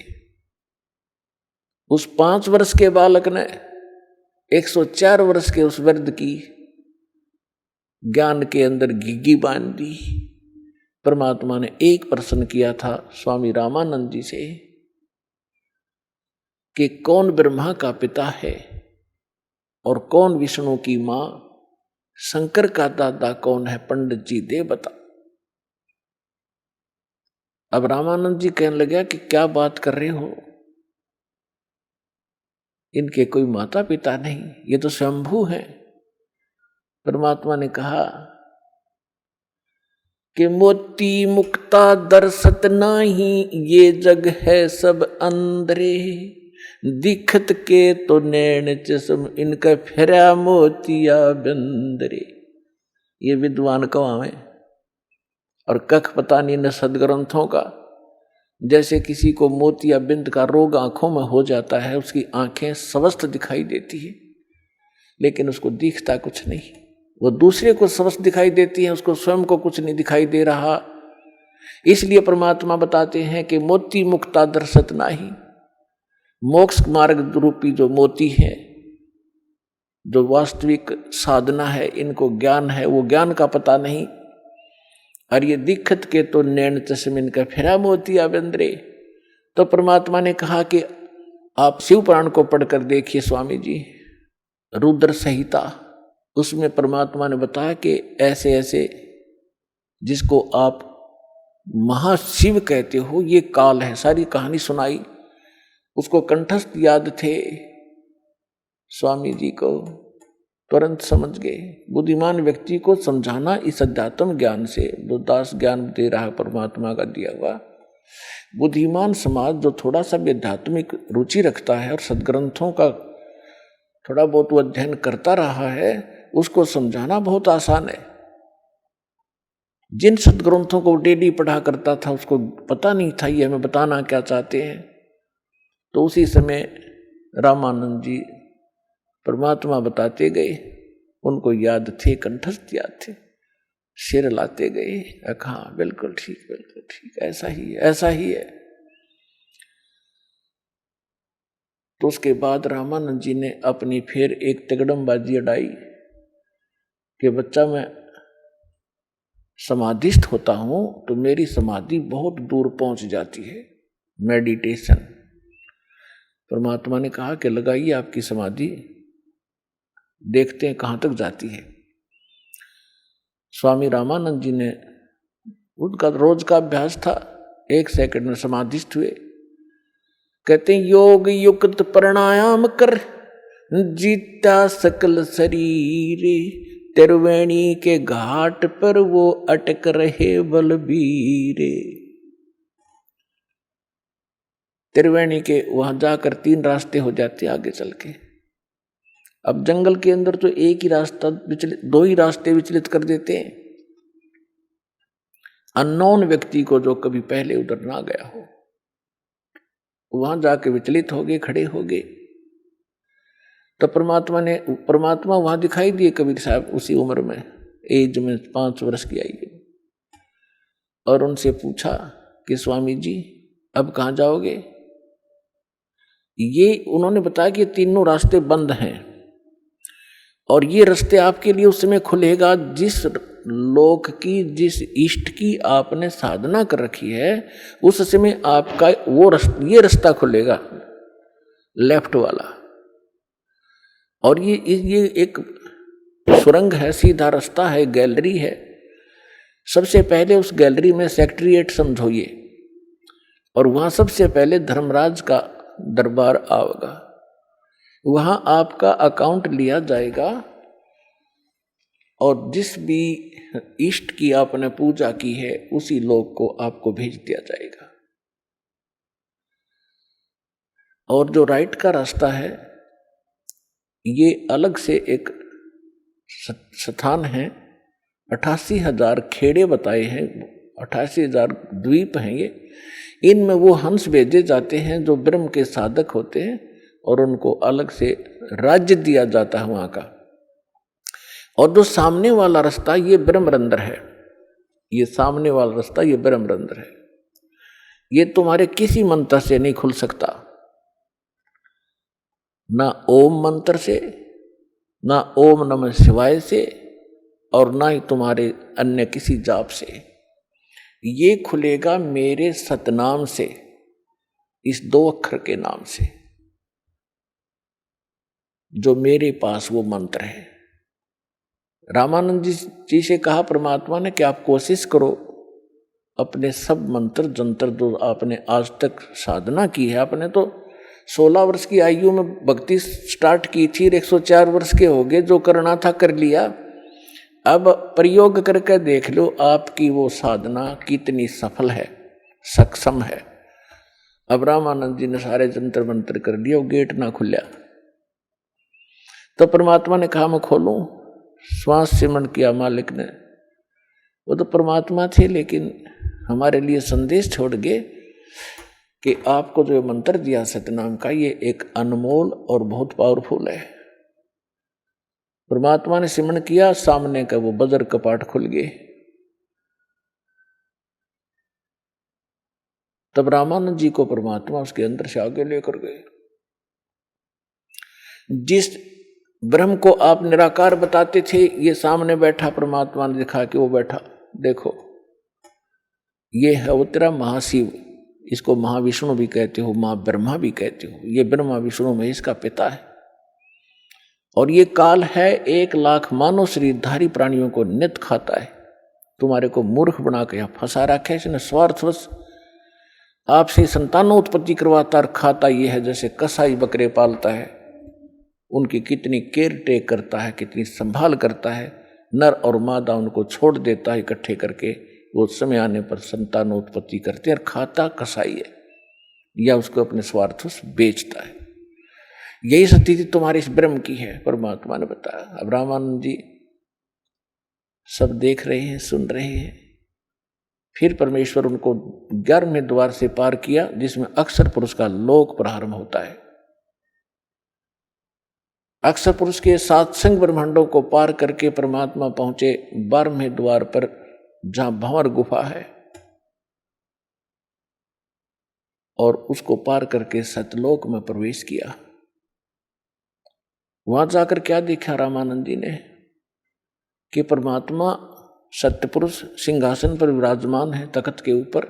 उस 5 वर्ष के बालक ने 104 वर्ष के उस वृद्ध की ज्ञान के अंदर घिघी बांध दी। परमात्मा ने एक प्रश्न किया था स्वामी रामानंद जी से कि कौन ब्रह्मा का पिता है और कौन विष्णु की मां, शंकर का दादा कौन है, पंडित जी दे बता। अब रामानंद जी कहने लगे कि क्या बात कर रहे हो, इनके कोई माता पिता नहीं, ये तो स्वयंभू हैं। परमात्मा ने कहा कि मोती मुक्ता दर्शत नाही, ये जग है सब अंदरे, दिखत के तो नैन चश्म, इनका फिरा मोतिया बंदरे। ये विद्वान कौन है और कख पता नहीं न सदग्रंथों का। जैसे किसी को मोतिया बिंद का रोग आंखों में हो जाता है, उसकी आंखें स्वस्थ दिखाई देती है लेकिन उसको दिखता कुछ नहीं, वो दूसरे को स्वस्थ दिखाई देती है, उसको स्वयं को कुछ नहीं दिखाई दे रहा। इसलिए परमात्मा बताते हैं कि मोती मुक्ता दर्शत नाही, मोक्ष मार्ग रूपी जो मोती है, जो वास्तविक साधना है, इनको ज्ञान है, वो ज्ञान का पता नहीं। और ये दिखत के तो नैन चश्म, इनका फिरा मोतिया बंदरे। तो परमात्मा ने कहा कि आप शिव पुराण को पढ़कर देखिए स्वामी जी, रुद्र संहिता, उसमें परमात्मा ने बताया कि ऐसे ऐसे जिसको आप महाशिव कहते हो ये काल है, सारी कहानी सुनाई। उसको कंठस्थ याद थे, स्वामी जी को तुरंत समझ गए। बुद्धिमान व्यक्ति को समझाना इस अध्यात्म ज्ञान से, जो दास ज्ञान दे रहा परमात्मा का दिया हुआ, बुद्धिमान समाज जो थोड़ा सा भी आध्यात्मिक रुचि रखता है और सदग्रंथों का थोड़ा बहुत अध्ययन करता रहा है, उसको समझाना बहुत आसान है। जिन सदग्रंथों को डेली पढ़ा करता था उसको पता नहीं था ये हमें बताना क्या चाहते हैं, तो उसी समय रामानंद जी परमात्मा बताते गए, उनको याद थे, कंठस्थ याद थे, सिर लाते गए, हाँ बिल्कुल ठीक, ऐसा ही है, ऐसा ही है। तो उसके बाद रामानंद जी ने अपनी फिर एक तिगड़मबाजी अड़ाई कि बच्चा मैं समाधिस्थ होता हूं तो मेरी समाधि बहुत दूर पहुंच जाती है, मेडिटेशन। परमात्मा ने कहा कि लगाइए आपकी समाधि, देखते हैं कहाँ तक जाती है। स्वामी रामानंद जी ने, उनका रोज का अभ्यास था, 1 सेकंड में समाधिस्थ हुए। कहते हैं योग युक्त प्राणायाम कर, जीता सकल शरीर, त्रिवेणी के घाट पर वो अटक रहे बलबीरे। त्रिवेणी के वहां जाकर 3 रास्ते हो जाते आगे चल के। अब जंगल के अंदर तो एक ही रास्ता विचलित, 2 ही रास्ते विचलित कर देते हैं। अननोन व्यक्ति को, जो कभी पहले उधर ना गया हो, वहां जाके विचलित हो गए, खड़े हो गए। तो परमात्मा वहां दिखाई दिए कबीर साहब उसी उम्र में, एज में 5 वर्ष की आई, और उनसे पूछा कि स्वामी जी अब कहाँ जाओगे। ये उन्होंने बताया कि 3 रास्ते बंद हैं और ये रास्ते आपके लिए उस समय खुलेगा जिस लोक की, जिस इष्ट की आपने साधना कर रखी है, उस समय आपका ये रास्ता खुलेगा, लेफ्ट वाला। और ये एक सुरंग है, सीधा रास्ता है, गैलरी है। सबसे पहले उस गैलरी में सेक्रेटेरिएट समझोइए, और वहां सबसे पहले धर्मराज का दरबार आएगा। वहां आपका अकाउंट लिया जाएगा और जिस भी इष्ट की आपने पूजा की है उसी लोक को आपको भेज दिया जाएगा। और जो राइट का रास्ता है, ये अलग से एक स्थान है, 88,000 खेड़े बताए हैं, 88,000 द्वीप हैं ये। इनमें वो हंस भेजे जाते हैं जो ब्रह्म के साधक होते हैं, और उनको अलग से राज्य दिया जाता है वहां का। और जो सामने वाला रास्ता, ये ब्रह्मरंध्र है, ये सामने वाला रास्ता, ये ब्रह्मरंध्र है। ये तुम्हारे किसी मंत्र से नहीं खुल सकता, ना ओम मंत्र से, ना ओम नमः शिवाय से, और ना ही तुम्हारे अन्य किसी जाप से। ये खुलेगा मेरे सतनाम से, इस 2 अक्षर के नाम से, जो मेरे पास वो मंत्र है। रामानंद जी से कहा परमात्मा ने कि आप कोशिश करो, अपने सब मंत्र जंतर जो आपने आज तक साधना की है, आपने तो 16 वर्ष की आयु में भक्ति स्टार्ट की थी, 104 वर्ष के हो गए, जो करना था कर लिया। अब प्रयोग करके देख लो आपकी वो साधना कितनी सफल है, सक्षम है। अब रामानंद जी ने सारे जंतर मंत्र कर लिया, गेट ना खुला। तो परमात्मा ने कहा मैं खोलूं। श्वास सिमरण किया मालिक ने। वो तो परमात्मा थे, लेकिन हमारे लिए संदेश छोड़ गए कि आपको जो मंत्र दिया सतनाम का, ये एक अनमोल और बहुत पावरफुल है। परमात्मा ने सिमरण किया, सामने का वो बजर कपाट खुल गए। तब रामानंद जी को परमात्मा उसके अंदर से आगे लेकर गए। जिस ब्रह्म को आप निराकार बताते थे, ये सामने बैठा, परमात्मा ने दिखा कि वो बैठा, देखो ये है वो तेरा महाशिव, इसको महाविष्णु भी कहते हो, मां ब्रह्मा भी कहते हो। ये ब्रह्मा विष्णु महेश का पिता है। और ये काल है 1 लाख मानव शरीरधारी प्राणियों को नित खाता है। तुम्हारे को मूर्ख बना के यहाँ फंसा रखा है इसने, स्वार्थवश आपसे संतानों उत्पत्ति करवाता और खाता ये है। जैसे कसाई बकरे पालता है, उनकी कितनी केयर टेक करता है, कितनी संभाल करता है, नर और मादा उनको छोड़ देता है इकट्ठे करके, वो समय आने पर संतान उत्पत्ति करते हैं, और खाता कसाई है या उसको अपने स्वार्थ से बेचता है। यही स्थिति तुम्हारी इस ब्रह्म की है, परमात्मा ने बताया। अब रामानंद जी सब देख रहे हैं, सुन रहे हैं। फिर परमेश्वर उनको 11वें द्वार से पार किया, जिसमें अक्षर पुरुष का लोक प्रारंभ होता है। अक्षर पुरुष के सात्संग ब्रह्मांडों को पार करके परमात्मा पहुंचे 12वें द्वार पर, जहां भंवर गुफा है, और उसको पार करके सतलोक में प्रवेश किया। वहां जाकर क्या देखा रामानंद जी ने कि परमात्मा सत्यपुरुष सिंहासन पर विराजमान है, तख्त के ऊपर,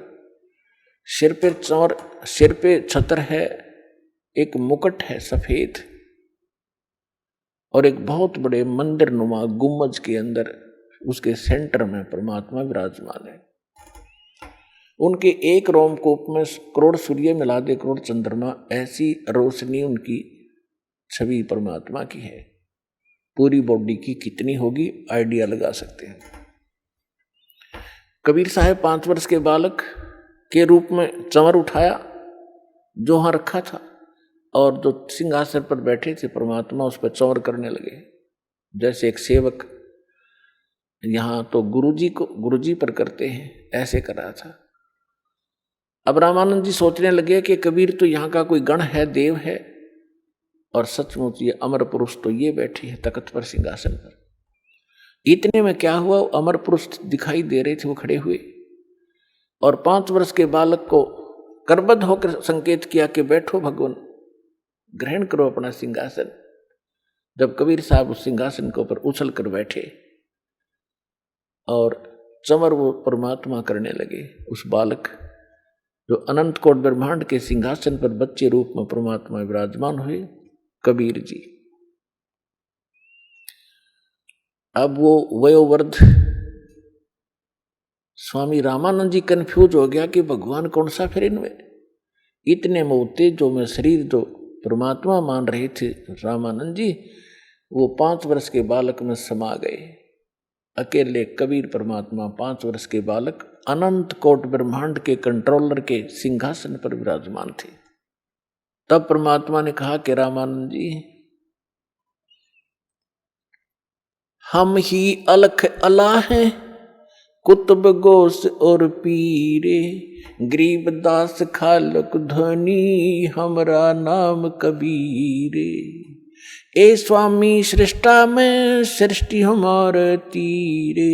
सिर पे छत्र है, एक मुकुट है सफेद, और एक बहुत बड़े मंदिर नुमा गुम्बज के अंदर उसके सेंटर में परमात्मा विराजमान है। उनके एक रोमकूप में करोड़ सूर्य मिला दे करोड़ चंद्रमा, ऐसी रोशनी उनकी छवि परमात्मा की है। पूरी बॉडी की कितनी होगी आइडिया लगा सकते हैं। कबीर साहब 5 वर्ष के बालक के रूप में चंवर उठाया जो वहां रखा था, और जो सिंहासन पर बैठे थे परमात्मा उस पर चंवर करने लगे। जैसे एक सेवक यहां तो गुरुजी पर करते हैं, ऐसे कर रहा था। अब रामानंद जी सोचने लगे कि कबीर तो यहाँ का कोई गण है, देव है, और सचमुच ये अमर पुरुष तो ये बैठे हैं तख्त पर, सिंहासन पर। इतने में क्या हुआ, अमर पुरुष दिखाई दे रहे थे, वो खड़े हुए और 5 वर्ष के बालक को करबद्ध होकर संकेत किया कि बैठो भगवान, ग्रहण करो अपना सिंहासन। जब कबीर साहब उस सिंहासन के ऊपर उछल कर बैठे और चंवर वो परमात्मा करने लगे, उस बालक जो अनंत कोट ब्रह्मांड के सिंहासन पर बच्चे रूप में परमात्मा विराजमान हुए, कबीर जी। अब वो वयोवृद्ध स्वामी रामानंद जी कंफ्यूज हो गया कि भगवान कौन सा फिर इनमें। इतने मोते जो में शरीर जो परमात्मा मान रहे थे रामानंद जी, वो 5 वर्ष के बालक में समा गए। अकेले कबीर परमात्मा 5 वर्ष के बालक अनंत कोट ब्रह्मांड के कंट्रोलर के सिंहासन पर विराजमान थे। तब परमात्मा ने कहा कि रामानंद जी, हम ही अलख अला हैं, कुतुब गोस और पीरे, गरीबदास खालक धनी, हमरा नाम कबीरे। ए स्वामी सृष्टा में सृष्टि हमारे तीरे,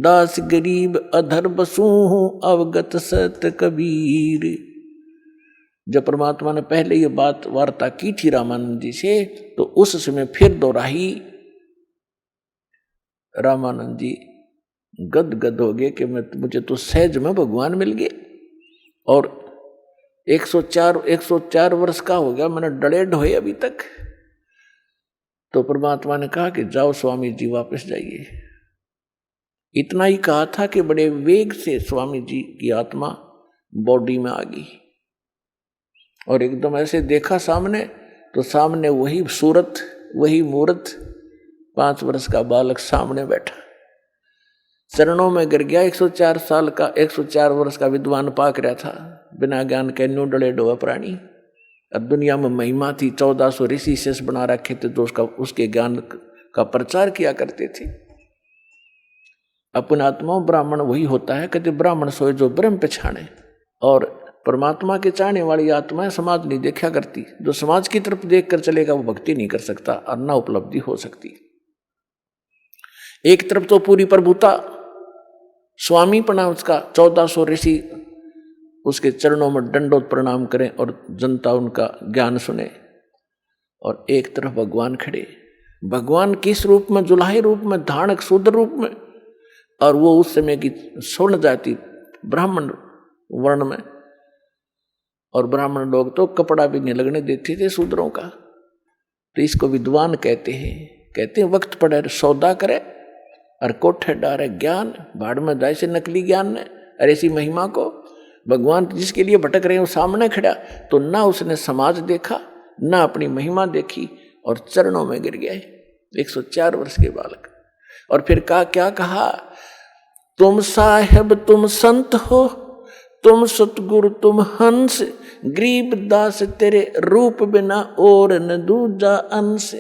दास गरीब अधर बसू हूँ अवगत सत कबीर। जब परमात्मा ने पहले ये बात वार्ता की थी रामानंद जी से, तो उस समय फिर दोहराई। रामानंद जी गदगद हो गए कि मुझे तो सहज में भगवान मिल गए, और 104 वर्ष का हो गया, मैंने डले ढोए अभी तक। तो परमात्मा ने कहा कि जाओ स्वामी जी वापस जाइए। इतना ही कहा था कि बड़े वेग से स्वामी जी की आत्मा बॉडी में आ गई, और एकदम ऐसे देखा सामने, तो सामने वही सूरत, वही मूर्त, 5 वर्ष का बालक सामने बैठा, चरणों में गिर गया। 104 वर्ष का विद्वान पाक रहा था, बिना ज्ञान के न्यू डले डोआ प्राणी। अब दुनिया में महिमा थी, 1400 ऋषि शेष बना रखे थे जो उसके ज्ञान का प्रचार किया करते थे। अपने आत्माओं ब्राह्मण वही होता है, कहते ब्राह्मण सोए जो ब्रह्म पछाने। और परमात्मा के चाहने वाली आत्माएं समाज नहीं देखा करती। जो समाज की तरफ देख कर चलेगा वो भक्ति नहीं कर सकता और ना उपलब्धि हो सकती। एक तरफ तो पूरी प्रभुता, स्वामी पना उसका, 1400 ऋषि उसके चरणों में दंडोत प्रणाम करें और जनता उनका ज्ञान सुने, और एक तरफ भगवान खड़े। भगवान किस रूप में? जुलाहे रूप में, धानक शूद्र रूप में, और वो उस समय की स्वर्ण जाति ब्राह्मण वर्ण में, और ब्राह्मण लोग तो कपड़ा भी नहीं लगने देते थे शूद्रों का। तो इसको विद्वान कहते हैं वक्त पड़े सौदा करे और कोठे डारे ज्ञान, भाड़ में जाए से नकली ज्ञान ने। और ऐसी महिमा को भगवान जिसके लिए भटक रहे हैं वो सामने खड़ा, तो ना उसने समाज देखा ना अपनी महिमा देखी, और चरणों में गिर गया 104 वर्ष के बालक। और फिर क्या कहा? तुम साहेब तुम संत हो, तुम सतगुरु तुम हंस, गरीब दास तेरे रूप बिना और न दूजा अंश।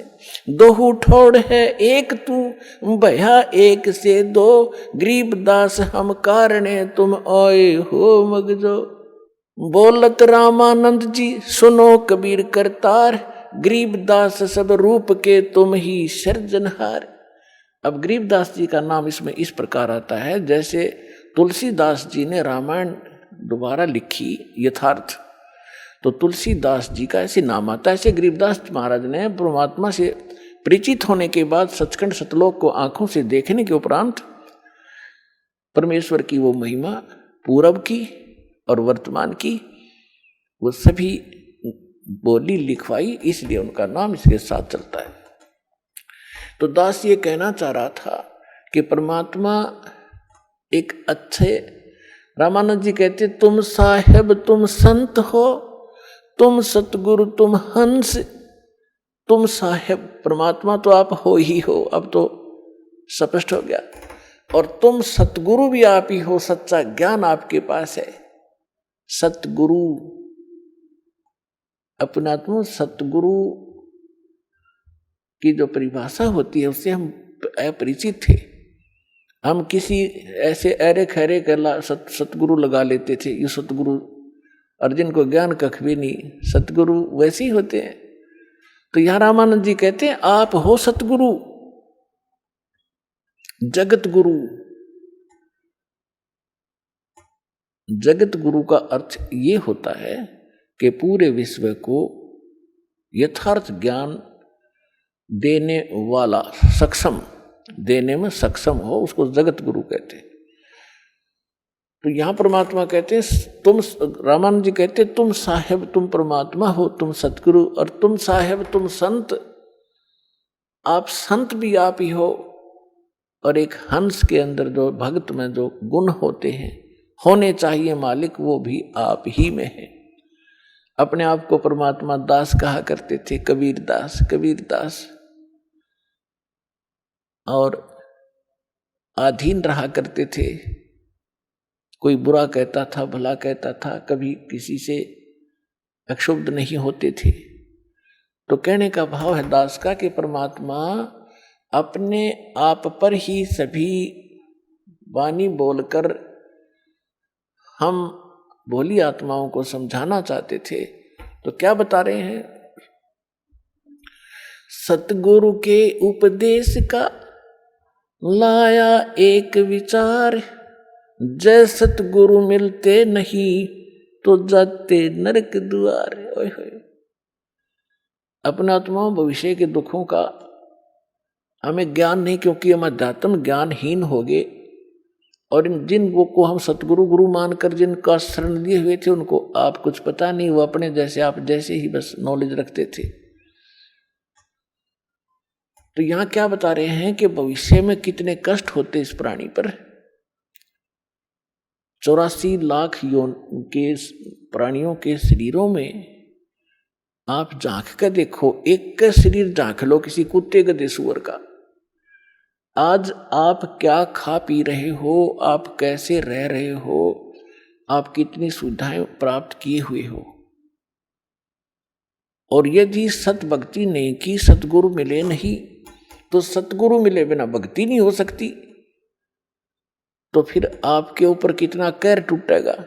दोहू ठोड़ है एक तू, भया एक से दो, गरीब दास हम कारणे तुम आए हो मगजो। बोलत रामानंद जी सुनो कबीर करतार, गरीब दास सब रूप के तुम ही सृजनहार। अब गरीबदास जी का नाम इसमें इस प्रकार आता है जैसे तुलसीदास जी ने रामायण दोबारा लिखी यथार्थ, तो तुलसीदास जी का ऐसे नाम आता है। ऐसे गरीबदास महाराज ने परमात्मा से परिचित होने के बाद सचखंड सतलोक को आंखों से देखने के उपरांत परमेश्वर की वो महिमा पूर्व की और वर्तमान की वो सभी बोली लिखवाई, इसलिए उनका नाम इसके साथ चलता है। तो दास ये कहना चाह रहा था कि परमात्मा एक अच्छे, रामानंद जी कहते तुम साहेब तुम संत हो, तुम सतगुरु तुम हंस, तुम साहेब, परमात्मा तो आप हो ही हो, अब तो स्पष्ट हो गया, और तुम सतगुरु भी आप ही हो, सच्चा ज्ञान आपके पास है। सतगुरु अपनात्मा, सतगुरु की जो परिभाषा होती है उससे हम अपरिचित थे। हम किसी ऐसे अरे खैरे कर सतगुरु लगा लेते थे, ये सतगुरु, और जिनको ज्ञान कख भी नहीं, सतगुरु वैसे ही होते हैं। तो यहां रामानंद जी कहते हैं आप हो सतगुरु, जगत गुरु। जगत गुरु का अर्थ ये होता है कि पूरे विश्व को यथार्थ ज्ञान देने वाला, सक्षम, देने में सक्षम हो, उसको जगत गुरु कहते हैं। तो यहां परमात्मा कहते हैं तुम, रामानंद जी कहते हैं तुम साहेब तुम परमात्मा हो, तुम सतगुरु, और तुम साहेब तुम संत, आप संत भी आप ही हो, और एक हंस के अंदर जो भक्त में जो गुण होते हैं, होने चाहिए मालिक, वो भी आप ही में है। अपने आप को परमात्मा दास कहा करते थे, कबीर दास, कबीर दास, और अधीन रहा करते थे। कोई बुरा कहता था, भला कहता था, कभी किसी से अक्षुब्ध नहीं होते थे। तो कहने का भाव है दास का कि परमात्मा अपने आप पर ही सभी वाणी बोलकर हम भोली आत्माओं को समझाना चाहते थे। तो क्या बता रहे हैं, सतगुरु के उपदेश का लाया एक विचार, जय सतगुरु मिलते नहीं तो जाते नरक द्वार। अपने आत्माओं भविष्य के दुखों का हमें ज्ञान नहीं, क्योंकि हम अध्यात्म ज्ञानहीन हो गए, और जिन वो को हम सतगुरु गुरु मानकर जिनका शरण लिए हुए थे उनको आप कुछ पता नहीं, वो अपने जैसे आप जैसे ही बस नॉलेज रखते थे। तो यहां क्या बता रहे हैं कि भविष्य में कितने कष्ट होते इस प्राणी पर। 84 लाख योन के प्राणियों के शरीरों में आप झांक कर देखो, एक का शरीर झांक लो किसी कुत्ते गधे सुअर का। आज आप क्या खा पी रहे हो, आप कैसे रह रहे हो, आप कितनी सुविधाएं प्राप्त किए हुए हो, और यदि सत भक्ति नहीं की, सतगुरु मिले नहीं, तो सतगुरु मिले बिना भक्ति नहीं हो सकती। तो फिर आपके ऊपर कितना कहर टूटेगा,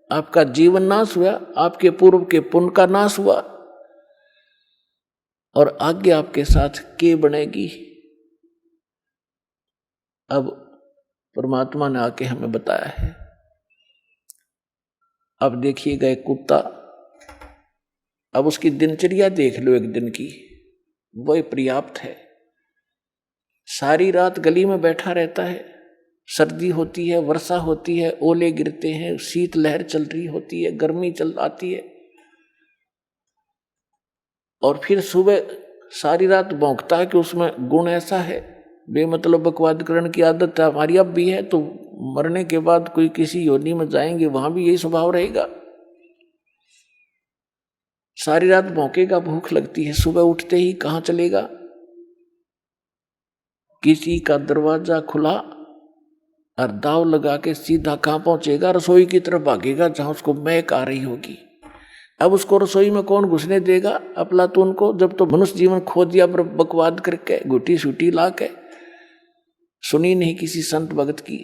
आपका जीवन नाश हुआ, आपके पूर्व के पुण्य का नाश हुआ, और आगे आपके साथ के बनेगी। अब परमात्मा ने आके हमें बताया है। अब देखिएगा एक कुत्ता, अब उसकी दिनचर्या देख लो एक दिन की, वही पर्याप्त है। सारी रात गली में बैठा रहता है, सर्दी होती है, वर्षा होती है, ओले गिरते हैं, शीत लहर चल रही होती है, गर्मी चल आती है, और फिर सुबह सारी रात भौंकता है कि उसमें गुण ऐसा है, बेमतलब बकवादकरण की आदत हमारी अब भी है, तो मरने के बाद कोई किसी योनि में जाएंगे, वहां भी यही स्वभाव रहेगा। सारी रात भौंकेगा, भूख लगती है, सुबह उठते ही कहां चलेगा, किसी का दरवाजा खुला और दाव लगा के सीधा कहां पहुंचेगा, रसोई की तरफ भागेगा जहां उसको महक आ रही होगी। अब उसको रसोई में कौन घुसने देगा अफलातून को, जब तो मनुष्य जीवन खो दिया बकवाद करके, गुटी सूटी ला के, सुनी नहीं किसी संत भगत की।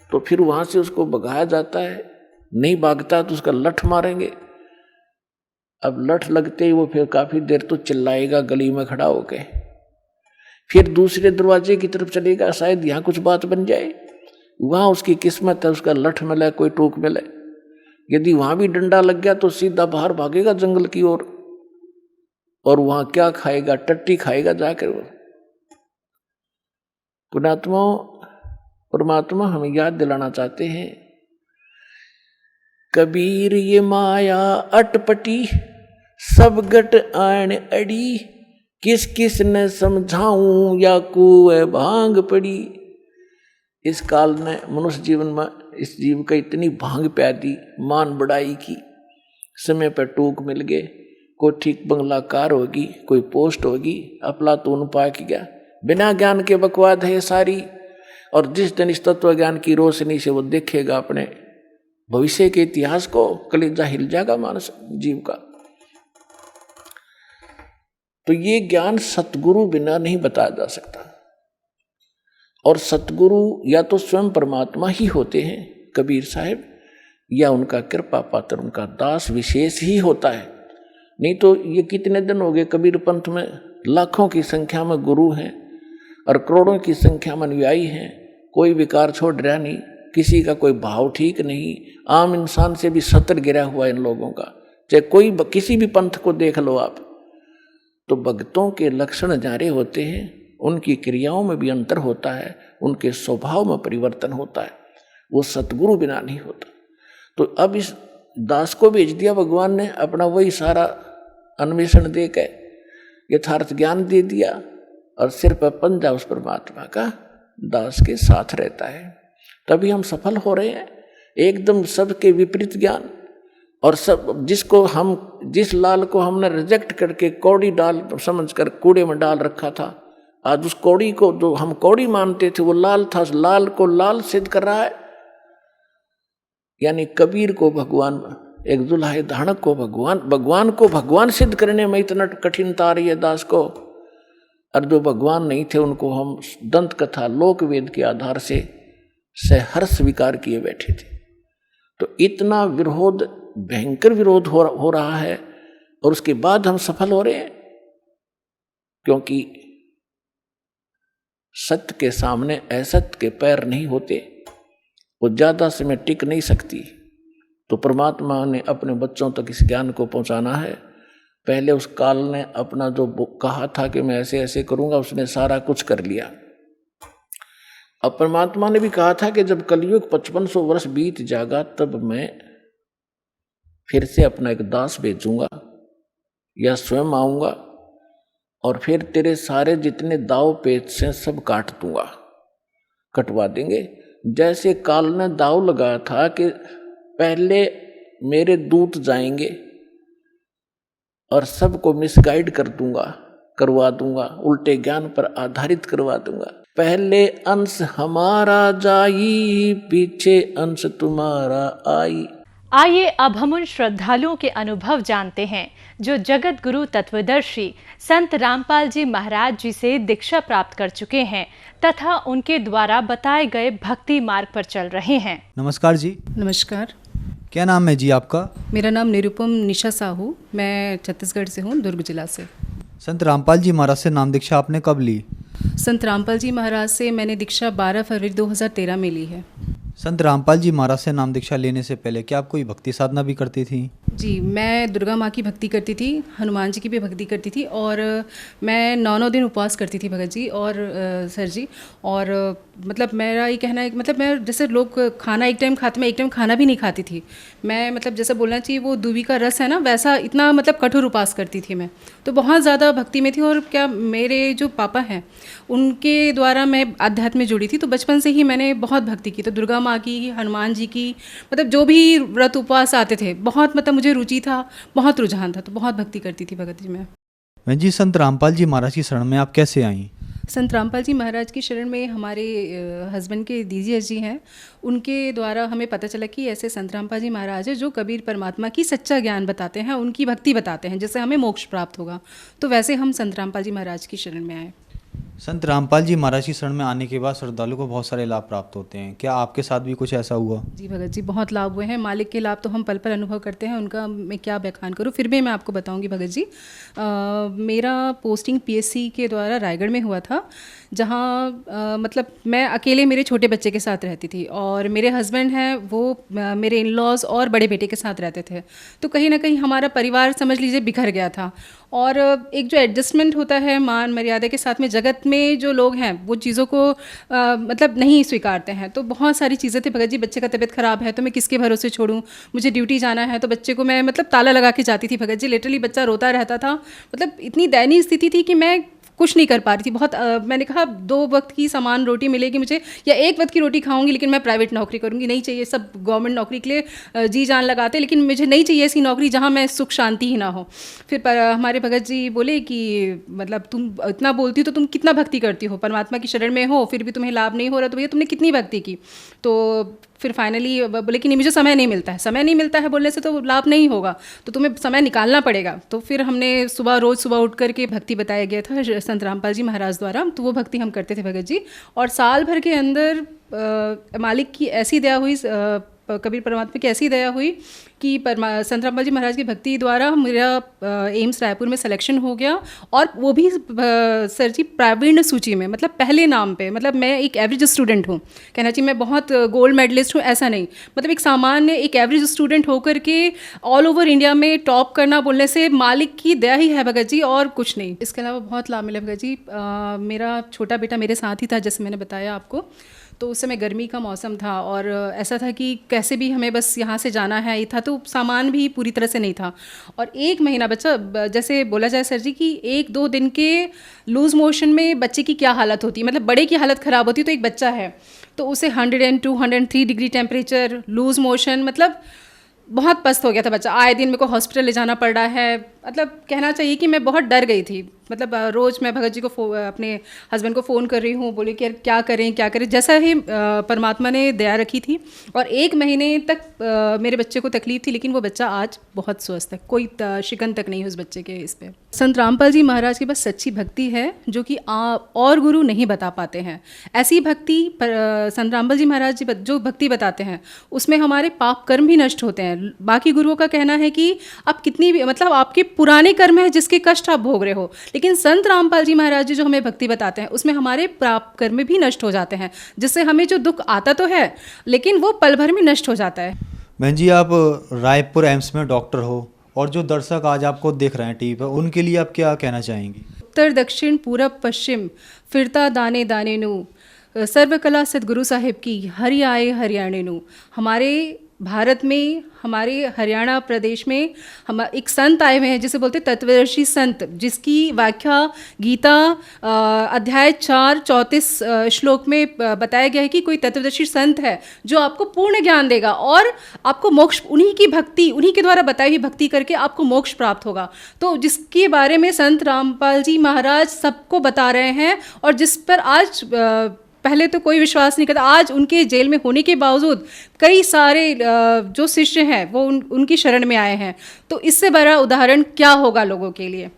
तो फिर वहां से उसको भगाया जाता है, नहीं भागता तो उसका लठ मारेंगे। अब लठ लगते ही वो फिर काफी देर तो चिल्लाएगा गली में खड़ा होके, फिर दूसरे दरवाजे की तरफ चलेगा, शायद यहाँ कुछ बात बन जाए, वहां उसकी किस्मत है, उसका लठ मिले, कोई टोक मिले। यदि वहां भी डंडा लग गया तो सीधा बाहर भागेगा जंगल की ओर, और वहां क्या खाएगा, टट्टी खाएगा जाकर वो। पुणात्माओं, परमात्मा हमें याद दिलाना चाहते हैं, कबीर ये माया अटपटी, सब गट आन अड़ी, किस किस ने समझाऊं या कुएं भांग पड़ी। इस काल ने मनुष्य जीवन में इस जीव का इतनी भांग प्या दी, मान बढ़ाई की, समय पर टूक मिल गए, कोई ठीक बंगलाकार होगी, कोई पोस्ट होगी, अफलातून पाक गया, बिना ज्ञान के बकवाद है सारी। और जिस दिन इस तत्व ज्ञान की रोशनी से वो देखेगा अपने भविष्य के इतिहास को, कलेजा हिल जाएगा मानस जीव का। तो ये ज्ञान सतगुरु बिना नहीं बताया जा सकता, और सतगुरु या तो स्वयं परमात्मा ही होते हैं कबीर साहब, या उनका कृपा पात्र उनका दास विशेष ही होता है। नहीं तो ये कितने दिन हो गए कबीर पंथ में लाखों की संख्या में गुरु हैं और करोड़ों की संख्या में अनुयायी हैं, कोई विकार छोड़ रहा नहीं, किसी का कोई भाव ठीक नहीं, आम इंसान से भी सतर गिरा हुआ इन लोगों का। चाहे कोई किसी भी पंथ को देख लो आप, तो भक्तों के लक्षण जारे होते हैं, उनकी क्रियाओं में भी अंतर होता है, उनके स्वभाव में परिवर्तन होता है, वो सतगुरु बिना नहीं होता। तो अब इस दास को भेज दिया भगवान ने, अपना वही सारा अन्वेषण दे के यथार्थ ज्ञान दे दिया, और सिर पर पंजा उस परमात्मा का दास के साथ रहता है। तभी हम सफल हो रहे हैं। एकदम सबके विपरीत ज्ञान, और सब जिस लाल को हमने रिजेक्ट करके कौड़ी डाल समझकर कूड़े में डाल रखा था, आज उस कौड़ी को जो हम कौड़ी मानते थे वो लाल था, लाल को लाल सिद्ध कर रहा है। यानी कबीर को भगवान, एक दुल्हाए धाणक को भगवान को भगवान सिद्ध करने में इतना कठिनता आ रही है दास को, और जो भगवान नहीं थे उनको हम दंत कथा लोक वेद के आधार से सहर्ष स्वीकार किए बैठे थे। तो इतना विरोध, भयंकर विरोध हो रहा है, और उसके बाद हम सफल हो रहे हैं, क्योंकि सत्य के सामने असत्य के पैर नहीं होते, वो ज्यादा समय टिक नहीं सकती। तो परमात्मा ने अपने बच्चों तक इस ज्ञान को पहुंचाना है। पहले उस काल ने अपना जो कहा था कि मैं ऐसे ऐसे करूंगा, उसने सारा कुछ कर लिया। अब परमात्मा ने भी कहा था कि जब कलयुग 5500 वर्ष बीत जाएगा, तब मैं फिर से अपना एक दास भेजूंगा या स्वयं आऊंगा, और फिर तेरे सारे जितने दाव पेच से सब काट दूंगा, कटवा देंगे। जैसे काल ने दाव लगाया था कि पहले मेरे दूत जाएंगे और सबको मिसगाइड करवा दूंगा, उल्टे ज्ञान पर आधारित करवा दूंगा। पहले अंश हमारा जाई, पीछे अंश तुम्हारा आई। आइए अब हम उन श्रद्धालुओं के अनुभव जानते हैं जो जगत गुरु तत्वदर्शी संत रामपाल जी महाराज जी से दीक्षा प्राप्त कर चुके हैं तथा उनके द्वारा बताए गए भक्ति मार्ग पर चल रहे हैं। नमस्कार जी। नमस्कार। क्या नाम है जी आपका? मेरा नाम निरुपम निशा साहू, मैं छत्तीसगढ़ से हूँ, दुर्ग जिला से। संत रामपाल जी महाराज से नाम दीक्षा आपने कब ली? संत रामपाल जी महाराज से मैंने दीक्षा 12 फरवरी 2013 में ली है। संत रामपाल जी महाराज से नाम दीक्षा लेने से पहले क्या आप कोई भक्ति साधना भी करती थी? जी, मैं दुर्गा माँ की भक्ति करती थी, हनुमान जी की भी भक्ति करती थी, और मैं 9 दिन उपवास करती थी भगत जी और सर जी। और मतलब मेरा ये कहना है, मतलब मैं जैसे लोग खाना एक टाइम खाते, मैं एक टाइम खाना भी नहीं खाती थी। मैं मतलब जैसे बोलना चाहिए वो दूबी का रस है ना, वैसा इतना मतलब कठोर उपवास करती थी मैं, तो बहुत ज़्यादा भक्ति में थी। और क्या मेरे जो पापा हैं उनके द्वारा मैं आध्यात्म में जुड़ी थी, तो बचपन से ही मैंने बहुत भक्ति की। तो दुर्गा माँ की, हनुमान जी की, मतलब जो भी व्रत उपवास आते थे, बहुत मतलब मुझे रुचि था, बहुत रुझान था, तो बहुत भक्ति करती थी भगत जी मैं। जी, संत रामपाल जी महाराज की शरण में आप कैसे आई? संत रामपाल जी महाराज की शरण में हमारे हस्बैंड के दीजिए जी हैं, उनके द्वारा हमें पता चला कि ऐसे संत रामपाल जी महाराज है जो कबीर परमात्मा की सच्चा ज्ञान बताते हैं, उनकी भक्ति बताते हैं, जिससे हमें मोक्ष प्राप्त होगा। तो वैसे हम संत रामपाल जी महाराज की शरण में आए। संत रामपाल जी महाराज की शरण में आने के बाद श्रद्धालु को बहुत सारे लाभ प्राप्त होते हैं, क्या आपके साथ भी कुछ ऐसा हुआ? जी भगत जी, बहुत लाभ हुए हैं। मालिक के लाभ तो हम पल पल अनुभव करते हैं, उनका मैं क्या बयान करूं, फिर भी मैं आपको बताऊंगी भगत जी। मेरा पोस्टिंग पीएससी के द्वारा रायगढ़ में हुआ था, जहाँ मतलब मैं अकेले मेरे छोटे बच्चे के साथ रहती थी, और मेरे हस्बैंड हैं वो मेरे इन लॉज और बड़े बेटे के साथ रहते थे। तो कहीं ना कहीं हमारा परिवार समझ लीजिए बिखर गया था, और एक जो एडजस्टमेंट होता है मान मर्यादा के साथ में, जगत में जो लोग हैं वो चीज़ों को मतलब नहीं स्वीकारते हैं। तो बहुत सारी चीज़ें थी भगत जी, बच्चे का तबीयत ख़राब है तो मैं किसके भरोसे छोड़ूं, मुझे ड्यूटी जाना है तो बच्चे को मैं मतलब ताला लगा के जाती थी भगत जी। लिटरली बच्चा रोता रहता था, मतलब इतनी दयनीय स्थिति थी कि मैं कुछ नहीं कर पा रही थी। बहुत मैंने कहा 2 वक्त की समान रोटी मिलेगी मुझे या 1 वक्त की रोटी खाऊंगी, लेकिन मैं प्राइवेट नौकरी करूंगी नहीं चाहिए। सब गवर्नमेंट नौकरी के लिए जी जान लगाते, लेकिन मुझे नहीं चाहिए ऐसी नौकरी जहां मैं सुख शांति ही ना हो। फिर हमारे भगत जी बोले कि मतलब तुम इतना बोलती हो तो तुम कितना भक्ति करती हो, परमात्मा की शरण में हो फिर भी तुम्हें लाभ नहीं हो रहा, तो भैया तुमने कितनी भक्ति की। तो फिर फाइनली बोले कि नहीं मुझे समय नहीं मिलता है। समय नहीं मिलता है बोलने से तो लाभ नहीं होगा, तो तुम्हें समय निकालना पड़ेगा। तो फिर हमने रोज़ सुबह उठ करके भक्ति बताया गया था संत रामपाल जी महाराज द्वारा, तो वो भक्ति हम करते थे भगत जी। और साल भर के अंदर मालिक की ऐसी दया हुई, कबीर परमात्मा की ऐसी दया हुई कि संत रामपाल जी महाराज की भक्ति द्वारा मेरा एम्स रायपुर में सिलेक्शन हो गया। और वो भी सर जी प्रावीण्य सूची में, मतलब पहले नाम पे। मतलब मैं एक एवरेज स्टूडेंट हूँ, कहना चाहिए मैं बहुत गोल्ड मेडलिस्ट हूँ ऐसा नहीं, मतलब एक सामान्य एक एवरेज स्टूडेंट होकर के ऑल ओवर इंडिया में टॉप करना बोलने से मालिक की दया ही है भगत जी, और कुछ नहीं। इसके अलावा बहुत लाभ मिला भगत जी। मेरा छोटा बेटा मेरे साथ ही था, जैसे मैंने बताया आपको। तो उस समय गर्मी का मौसम था और ऐसा था कि कैसे भी हमें बस यहाँ से जाना है, ये था। तो सामान भी पूरी तरह से नहीं था। और 1 महीना बच्चा, जैसे बोला जाए सर जी कि 1-2 दिन के लूज़ मोशन में बच्चे की क्या हालत होती है, मतलब बड़े की हालत ख़राब होती है। तो एक बच्चा है तो उसे 102, 103 डिग्री टेम्परेचर, लूज़ मोशन, मतलब बहुत पस्त हो गया था बच्चा। आए दिन मेरे को हॉस्पिटल ले जाना पड़ रहा है। मतलब कहना चाहिए कि मैं बहुत डर गई थी। मतलब रोज़ मैं भगत जी को अपने हस्बैंड को फ़ोन कर रही हूँ, बोले कि यार क्या करें। जैसा ही परमात्मा ने दया रखी थी। और 1 महीने तक मेरे बच्चे को तकलीफ़ थी, लेकिन वो बच्चा आज बहुत स्वस्थ है, कोई शिकन तक नहीं है उस बच्चे के इस पर। संत रामपाल जी महाराज के पास सच्ची भक्ति है जो कि और गुरु नहीं बता पाते हैं। ऐसी भक्ति संत रामपाल जी महाराज जी जो भक्ति बताते हैं उसमें हमारे पाप कर्म भी नष्ट होते हैं। बाकी गुरुओं का कहना है कि आप कितनी भी, मतलब आपके पुराने कर्म है जिसके कष्ट आप भोग रहे हो, लेकिन संत रामपाल जी महाराज जी जो हमें भक्ति बताते हैं उसमें हमारे पाप कर्म भी नष्ट हो जाते हैं, जिससे हमें जो दुख आता तो है लेकिन वो पल भर में नष्ट हो जाता है। बहन जी, आप रायपुर एम्स में डॉक्टर हो और जो दर्शक आज आपको देख रहे हैं टीवी पर, उनके लिए आप क्या कहना चाहेंगी? उत्तर दक्षिण पूरब पश्चिम फिरता दाने दाने नु, सर्वकला सदगुरु साहिब की हरि आए हरियाणे नु। हमारे भारत में, हमारे हरियाणा प्रदेश में हम एक संत आए हुए हैं जिसे बोलते तत्वदर्शी संत, जिसकी व्याख्या गीता अध्याय 4 34 श्लोक में बताया गया है कि कोई तत्वदर्शी संत है जो आपको पूर्ण ज्ञान देगा और आपको मोक्ष, उन्हीं की भक्ति, उन्हीं के द्वारा बताई हुई भक्ति करके आपको मोक्ष प्राप्त होगा। तो जिसके बारे में संत रामपाल जी महाराज सबको बता रहे हैं और जिस पर आज पहले तो कोई विश्वास नहीं करता, आज उनके जेल में होने के बावजूद कई सारे जो शिष्य हैं वो उनकी शरण में आए हैं। तो इससे बड़ा उदाहरण क्या होगा लोगों के लिए।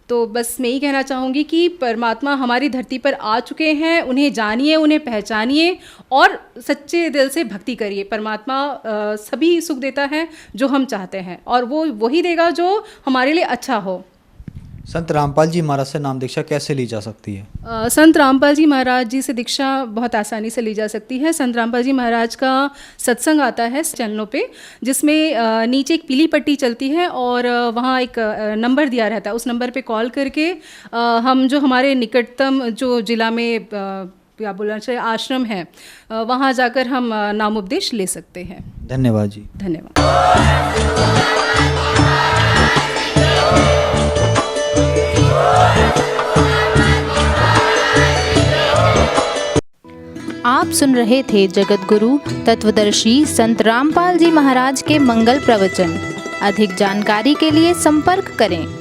तो बस मैं ही कहना चाहूँगी कि परमात्मा हमारी धरती पर आ चुके हैं, उन्हें जानिए, उन्हें पहचानिए और सच्चे दिल से भक्ति करिए। परमात्मा सभी सुख देता है जो हम चाहते हैं और वो वही देगा जो हमारे लिए अच्छा हो। संत रामपाल जी महाराज से नाम दीक्षा कैसे ली जा सकती है? संत रामपाल जी महाराज जी से दीक्षा बहुत आसानी से ली जा सकती है। संत रामपाल जी महाराज का सत्संग आता है चैनलों पे, जिसमें नीचे एक पीली पट्टी चलती है और वहाँ एक नंबर दिया रहता है। उस नंबर पे कॉल करके हम जो हमारे निकटतम जो जिला में क्या बोलना चाहिए आश्रम है, वहाँ जाकर हम नाम उपदेश ले सकते हैं। धन्यवाद जी। धन्यवाद। आप सुन रहे थे जगत गुरु तत्वदर्शी संत रामपाल जी महाराज के मंगल प्रवचन। अधिक जानकारी के लिए संपर्क करें।